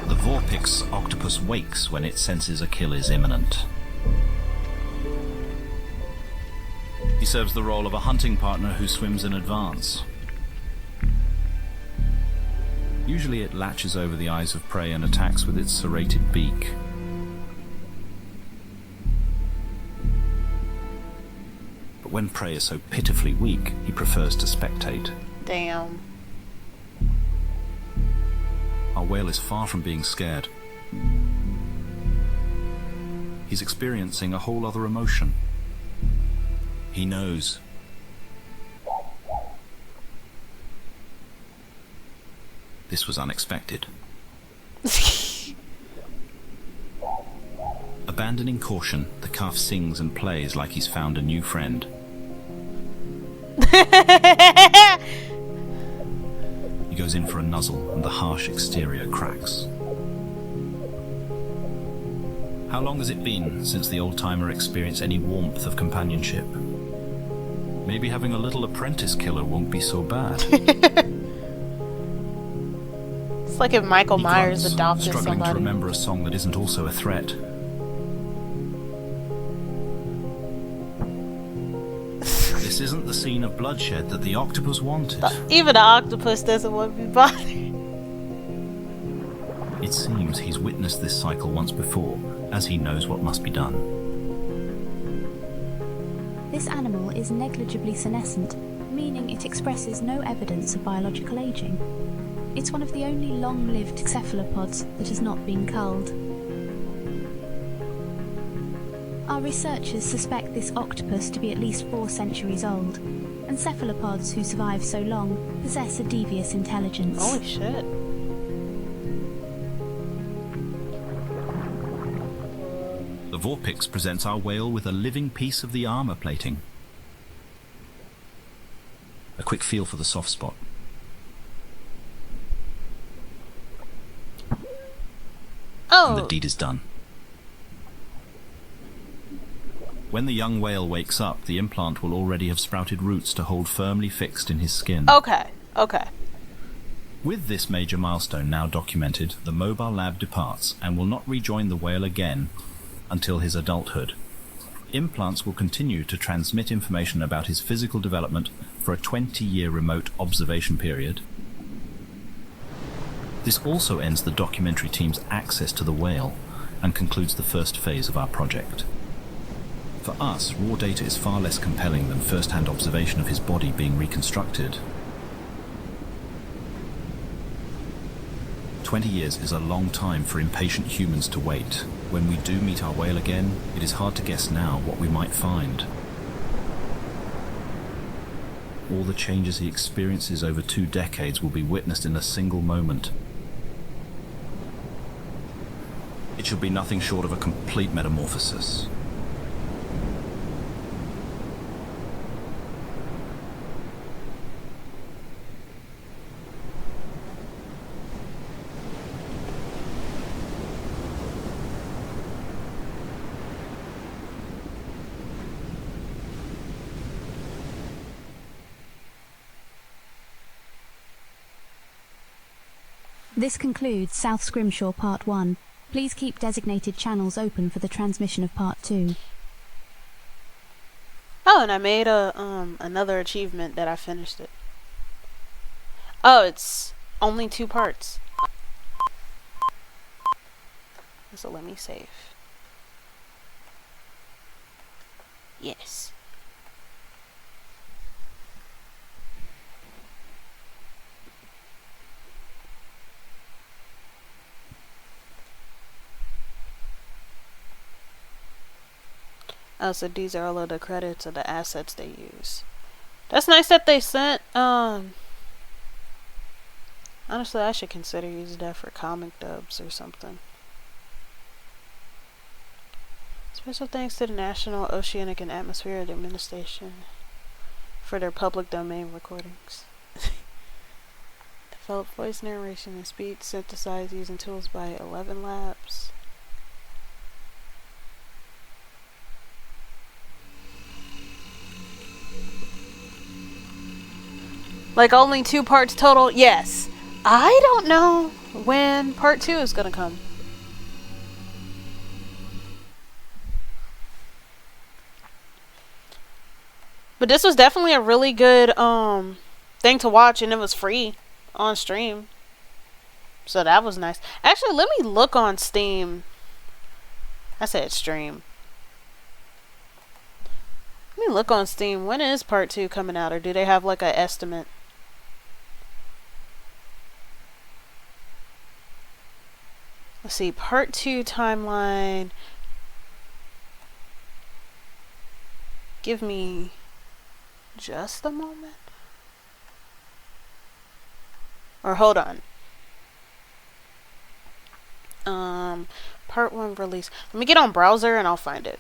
The Vorpix octopus wakes when it senses a kill is imminent. He serves the role of a hunting partner who swims in advance. Usually it latches over the eyes of prey and attacks with its serrated beak. But when prey is so pitifully weak, he prefers to spectate. Damn. Our whale is far from being scared. He's experiencing a whole other emotion. He knows. This was unexpected. Abandoning caution, the calf sings and plays like he's found a new friend. He goes in for a nuzzle and the harsh exterior cracks. How long has it been since the old-timer experienced any warmth of companionship? Maybe having a little apprentice killer won't be so bad. It's like if Michael Myers adopted struggling somebody. to remember a song that isn't also a threat. This isn't the scene of bloodshed that the octopus wanted. Even the octopus doesn't want to be bothered. It seems he's witnessed this cycle once before, as he knows what must be done. This animal is negligibly senescent, meaning it expresses no evidence of biological aging. It's one of the only long-lived cephalopods that has not been culled. Our researchers suspect this octopus to be at least 4 centuries old, and cephalopods who survive so long possess a devious intelligence. Holy shit. The Vorpix presents our whale with a living piece of the armor plating. A quick feel for the soft spot. Oh. And the deed is done. When the young whale wakes up, the implant will already have sprouted roots to hold firmly fixed in his skin. Okay. Okay. With this major milestone now documented, the mobile lab departs and will not rejoin the whale again until his adulthood. Implants will continue to transmit information about his physical development for a 20-year remote observation period. This also ends the documentary team's access to the whale, and concludes the first phase of our project. For us, raw data is far less compelling than first-hand observation of his body being reconstructed. 20 years is a long time for impatient humans to wait. When we do meet our whale again, it is hard to guess now what we might find. All the changes he experiences over 2 decades will be witnessed in a single moment. It should be nothing short of a complete metamorphosis. This concludes South Scrimshaw Part 1. Please keep designated channels open for the transmission of Part 2. Oh, and I made another achievement that I finished it. Oh, it's only 2 parts. So let me save. Yes. Oh, so these are all of the credits of the assets they use. That's nice that they sent, honestly, I should consider using that for comic dubs or something. Special thanks to the National Oceanic and Atmospheric Administration for their public domain recordings. Developed voice narration and speech synthesized using tools by 11 Labs. Like only 2 parts total? Yes. I don't know when part 2 is gonna come. But this was definitely a really good thing to watch, and it was free on stream. So that was nice. Actually, let me look on Steam. I said stream. Let me look on Steam. When is part 2 coming out, or do they have like an estimate? Let's see, part 2 timeline. Give me just a moment. Or hold on. Part 1 release. Let me get on browser and I'll find it.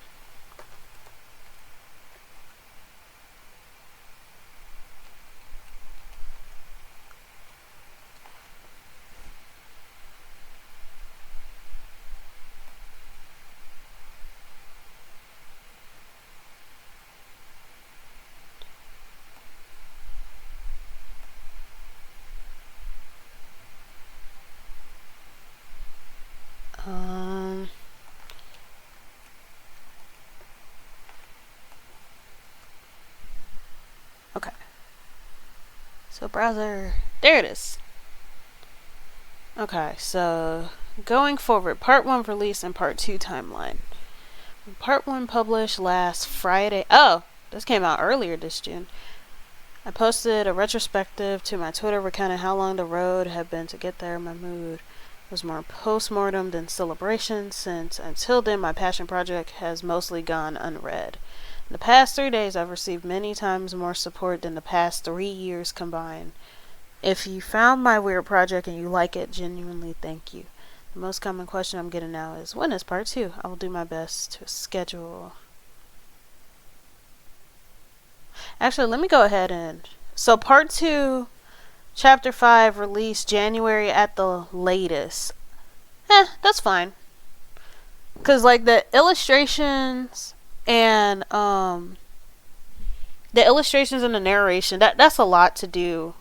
Okay. So browser, there it is. Okay, so going forward, part 1 release and part 2 timeline. Part 1 published last Friday. Oh, this came out earlier this June. I posted a retrospective to my Twitter recounting how long the road had been to get there. My mood was more post-mortem than celebration, since until then my passion project has mostly gone unread. In the past 3 days I've received many times more support than the past 3 years combined. If you found my weird project and you like it, genuinely thank you. The most common question I'm getting now is, when is part 2? I will do my best to schedule. Actually, let me go ahead and... So part 2, chapter 5, released January at the latest. That's fine. Because, like, the illustrations and, the illustrations and the narration, that's a lot to do.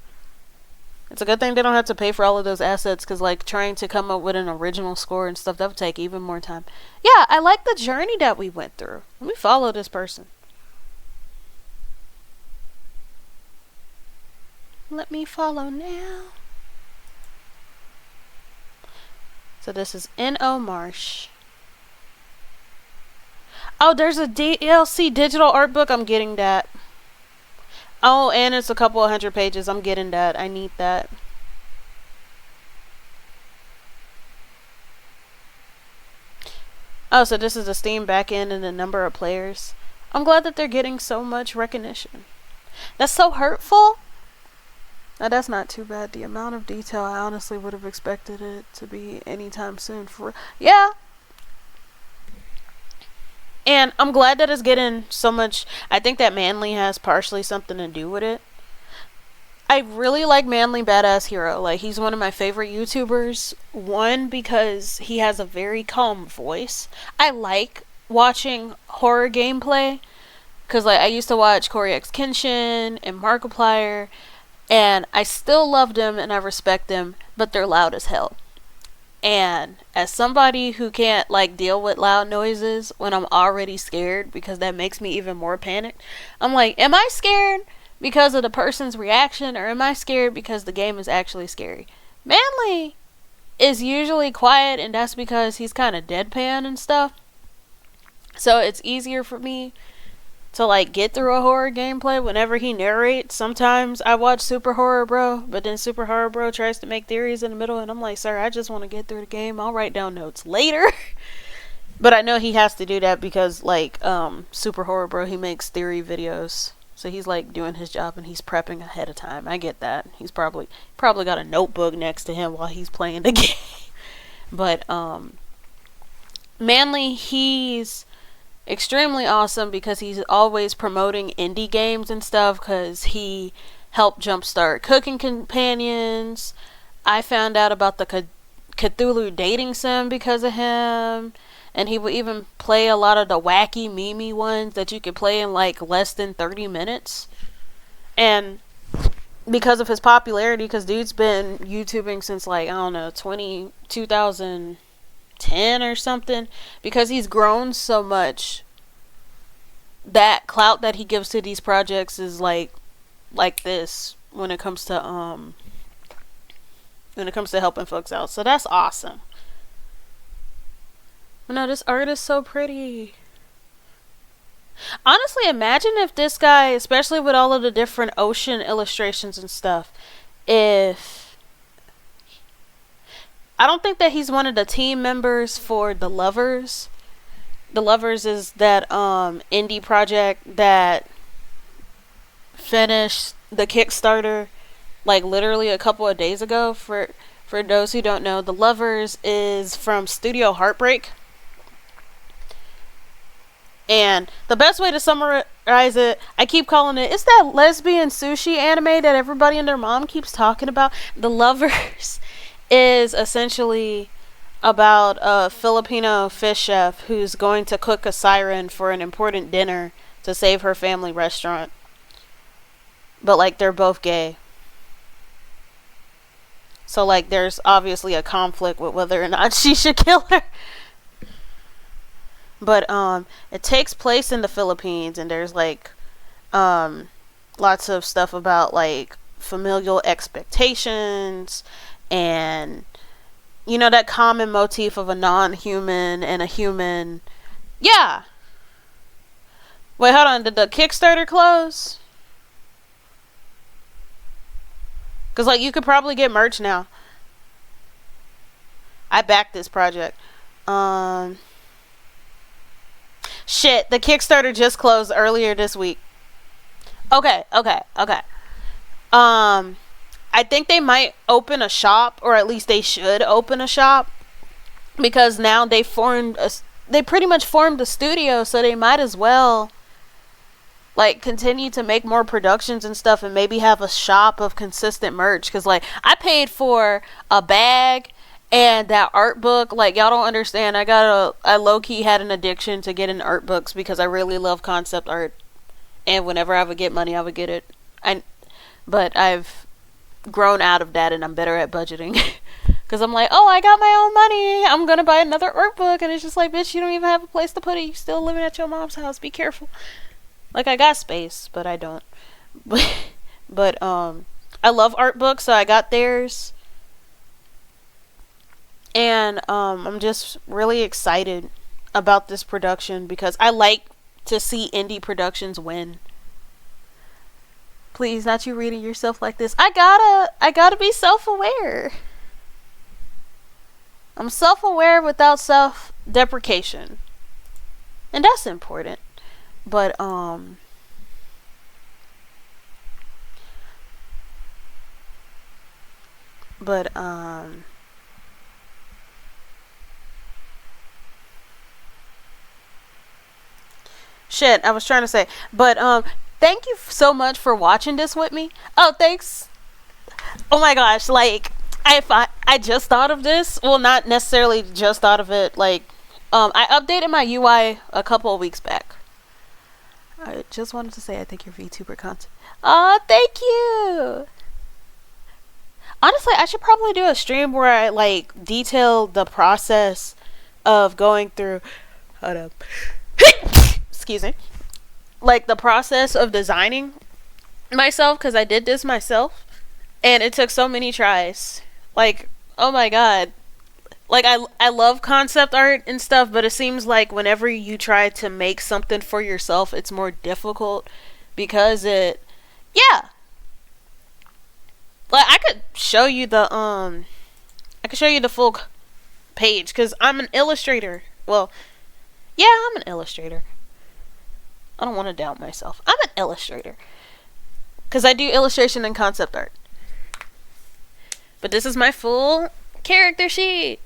It's a good thing they don't have to pay for all of those assets, because, like, trying to come up with an original score and stuff, that would take even more time. Yeah, I like the journey that we went through. Let me follow this person. Let me follow now. So this is N.O. Marsh. Oh, there's a DLC digital art book. I'm getting that. Oh, and it's a couple of 100 pages. I'm getting that. I need that. Oh, so this is the Steam backend and the number of players. I'm glad that they're getting so much recognition. That's so hurtful. Now, that's not too bad. The amount of detail, I honestly would have expected it to be anytime soon. Yeah. And I'm glad that it's getting so much. I think that Manly has partially something to do with it. I really like Manly Badass Hero. Like, he's one of my favorite YouTubers. One, because he has a very calm voice. I like watching horror gameplay. Because, like, I used to watch Corey X Kenshin and Markiplier. And I still love them and I respect them. But they're loud as hell. And as somebody who can't, like, deal with loud noises when I'm already scared, because that makes me even more panicked, I'm like, am I scared because of the person's reaction, or am I scared because the game is actually scary? Manly is usually quiet, and that's because he's kind of deadpan and stuff. So it's easier for me to, like, get through a horror gameplay whenever he narrates. Sometimes I watch Super Horror Bro, but then Super Horror Bro tries to make theories in the middle, and I'm like, sir, I just want to get through the game. I'll write down notes later. But I know he has to do that because, like, Super Horror Bro, he makes theory videos. So he's, like, doing his job and he's prepping ahead of time. I get that. He's probably got a notebook next to him while he's playing the game. But, Manly, he's extremely awesome because he's always promoting indie games and stuff, because he helped jumpstart Cooking Companions. I found out about the Cthulhu dating sim because of him, and he would even play a lot of the wacky meme ones that you could play in like less than 30 minutes. And because of his popularity, because dude's been YouTubing since, like, I don't know, 2010 or something, because he's grown so much, that clout that he gives to these projects is like this when it comes to helping folks out. So that's awesome. No, this art is so pretty. Honestly, imagine if this guy, especially with all of the different ocean illustrations and stuff, if I don't think that he's one of the team members for The Lovers. The Lovers is that indie project that finished the Kickstarter like literally a couple of days ago. For those who don't know, The Lovers is from Studio Heartbreak. And the best way to summarize it, I keep calling it, it's that lesbian sushi anime that everybody and their mom keeps talking about. The Lovers is essentially about a Filipino fish chef who's going to cook a siren for an important dinner to save her family restaurant. But, like, they're both gay. So, like, there's obviously a conflict with whether or not she should kill her. But, it takes place in the Philippines, and there's, like, lots of stuff about, like, familial expectations, and, you know, that common motif of a non-human and a human. Yeah. Wait, hold on. Did the Kickstarter close? Because, like, you could probably get merch now. I backed this project. Shit, the Kickstarter just closed earlier this week. Okay. I think they might open a shop, or at least they should open a shop, because now they pretty much formed a studio, so they might as well, like, continue to make more productions and stuff, and maybe have a shop of consistent merch. Because, like, I paid for a bag and that art book. Like, y'all don't understand. I low-key had an addiction to getting art books because I really love concept art, and whenever I would get money, I would get it. But I've grown out of that, and I'm better at budgeting. Because I'm like, oh, I got my own money, I'm gonna buy another art book. And it's just like, bitch, you don't even have a place to put it. You still living at your mom's house. Be careful. Like, I got space, but I don't. But I love art books, so I got theirs. And I'm just really excited about this production because I like to see indie productions win. Please, not you reading yourself like this. I gotta be self-aware. I'm self-aware without self-deprecation. And that's important. But, shit, I was trying to say. But, thank you so much for watching this with me. Oh, thanks. Oh my gosh, like, I just thought of this. Well, not necessarily just thought of it. Like, I updated my UI a couple of weeks back. I just wanted to say I think your VTuber content. Oh, thank you. Honestly, I should probably do a stream where I, like, detail the process of going through... Hold up. Excuse me. Like, the process of designing myself, because I did this myself. And it took so many tries. Like, oh my god. Like, I love concept art and stuff, but it seems like whenever you try to make something for yourself, it's more difficult because yeah. Like, I could show you the full page because I'm an illustrator. Well, yeah, I'm an illustrator. I don't want to doubt myself. I'm an illustrator because I do illustration and concept art. But this is my full character sheet.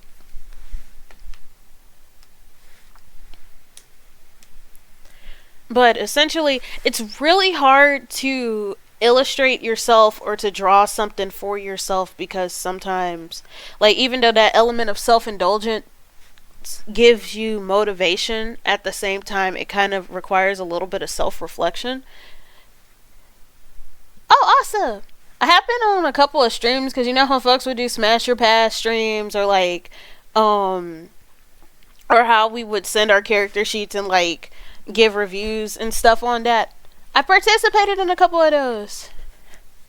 But essentially, it's really hard to illustrate yourself or to draw something for yourself because sometimes, like, even though that element of self-indulgence gives you motivation, at the same time, it kind of requires a little bit of self-reflection. Oh, awesome! I have been on a couple of streams because you know how folks would do Smash Your Pass streams or like, or how we would send our character sheets and like give reviews and stuff on that. I participated in a couple of those.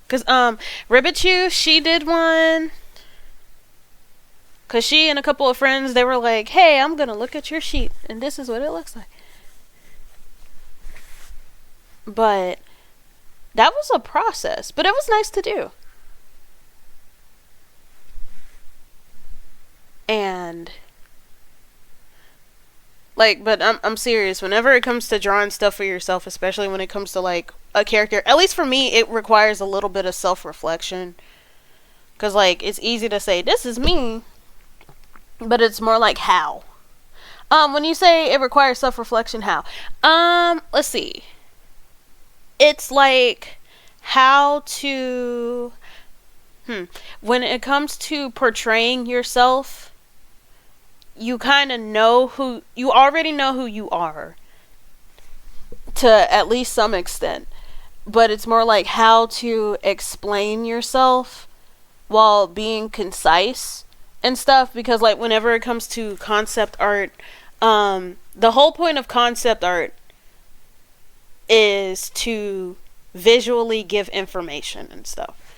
Cause Ribbichu, she did one. Cause she and a couple of friends, they were like, "Hey, I'm gonna look at your sheet, and this is what it looks like." But that was a process, but it was nice to do. And like, but I'm serious. Whenever it comes to drawing stuff for yourself, especially when it comes to like a character, at least for me, it requires a little bit of self-reflection. Cause like it's easy to say this is me, but it's more like how. When you say it requires self-reflection, how? Let's see. It's like how to when it comes to portraying yourself, you kind of know you already know who you are to at least some extent, but it's more like how to explain yourself while being concise and stuff, because like whenever it comes to concept art, the whole point of concept art is to visually give information and stuff.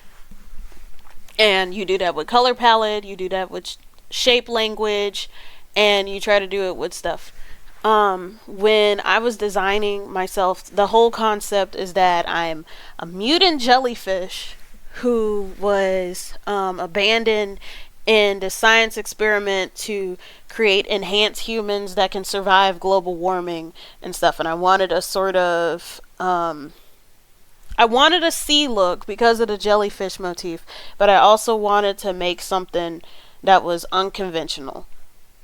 And you do that with color palette, you do that with shape language, and you try to do it with stuff. When I was designing myself, the whole concept is that I'm a mutant jellyfish who was abandoned in the science experiment to create enhanced humans that can survive global warming and stuff. And I wanted a sort of I wanted a sea look because of the jellyfish motif, but I also wanted to make something that was unconventional.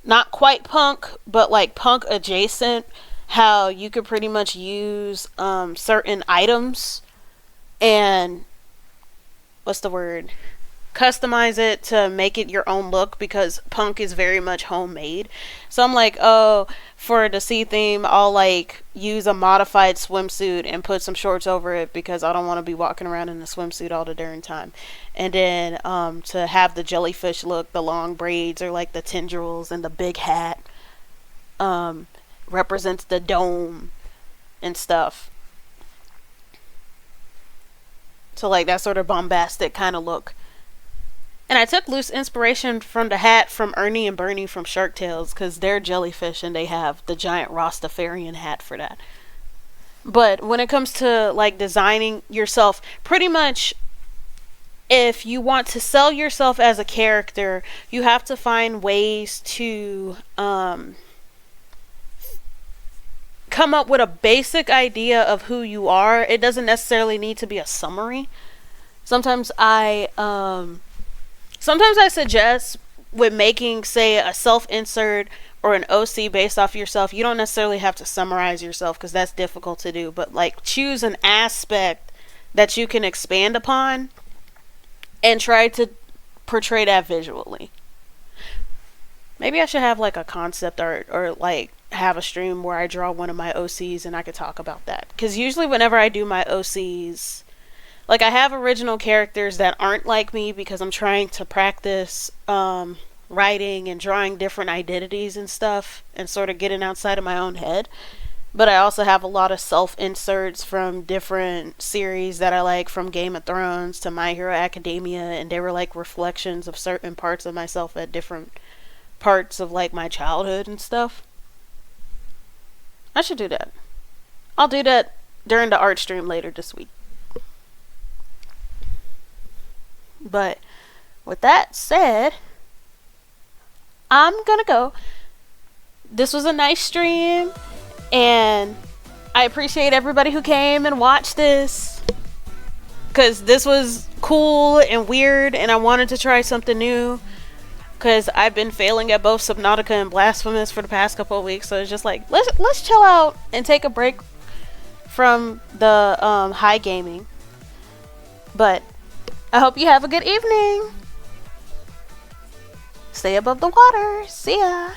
Not quite punk, but like punk adjacent, how you could pretty much use certain items and customize it to make it your own look, because punk is very much homemade. So I'm like, oh, for the sea theme, I'll like use a modified swimsuit and put some shorts over it because I don't want to be walking around in a swimsuit all the darn time. And then to have the jellyfish look, the long braids or like the tendrils, and the big hat represents the dome and stuff. So like that sort of bombastic kind of look. And I took loose inspiration from the hat from Ernie and Bernie from Shark Tales, because they're jellyfish and they have the giant Rastafarian hat for that. But when it comes to like designing yourself, pretty much if you want to sell yourself as a character, you have to find ways to come up with a basic idea of who you are. It doesn't necessarily need to be a summary. Sometimes I suggest with making, say, a self-insert or an OC based off yourself, you don't necessarily have to summarize yourself because that's difficult to do, but like choose an aspect that you can expand upon and try to portray that visually. Maybe I should have like a concept art, or like have a stream where I draw one of my OCs and I could talk about that. Because usually whenever I do my OCs, like I have original characters that aren't like me because I'm trying to practice writing and drawing different identities and stuff and sort of getting outside of my own head. But I also have a lot of self-inserts from different series that I like, from Game of Thrones to My Hero Academia, and they were like reflections of certain parts of myself at different parts of like my childhood and stuff. I should do that. I'll do that during the art stream later this week. But with that said, I'm gonna go. This was a nice stream, and I appreciate everybody who came and watched this, because this was cool and weird, and I wanted to try something new, because I've been failing at both Subnautica and Blasphemous for the past couple of weeks. So it's just like, let's chill out and take a break from the high gaming. But I hope you have a good evening. Stay above the water. See ya.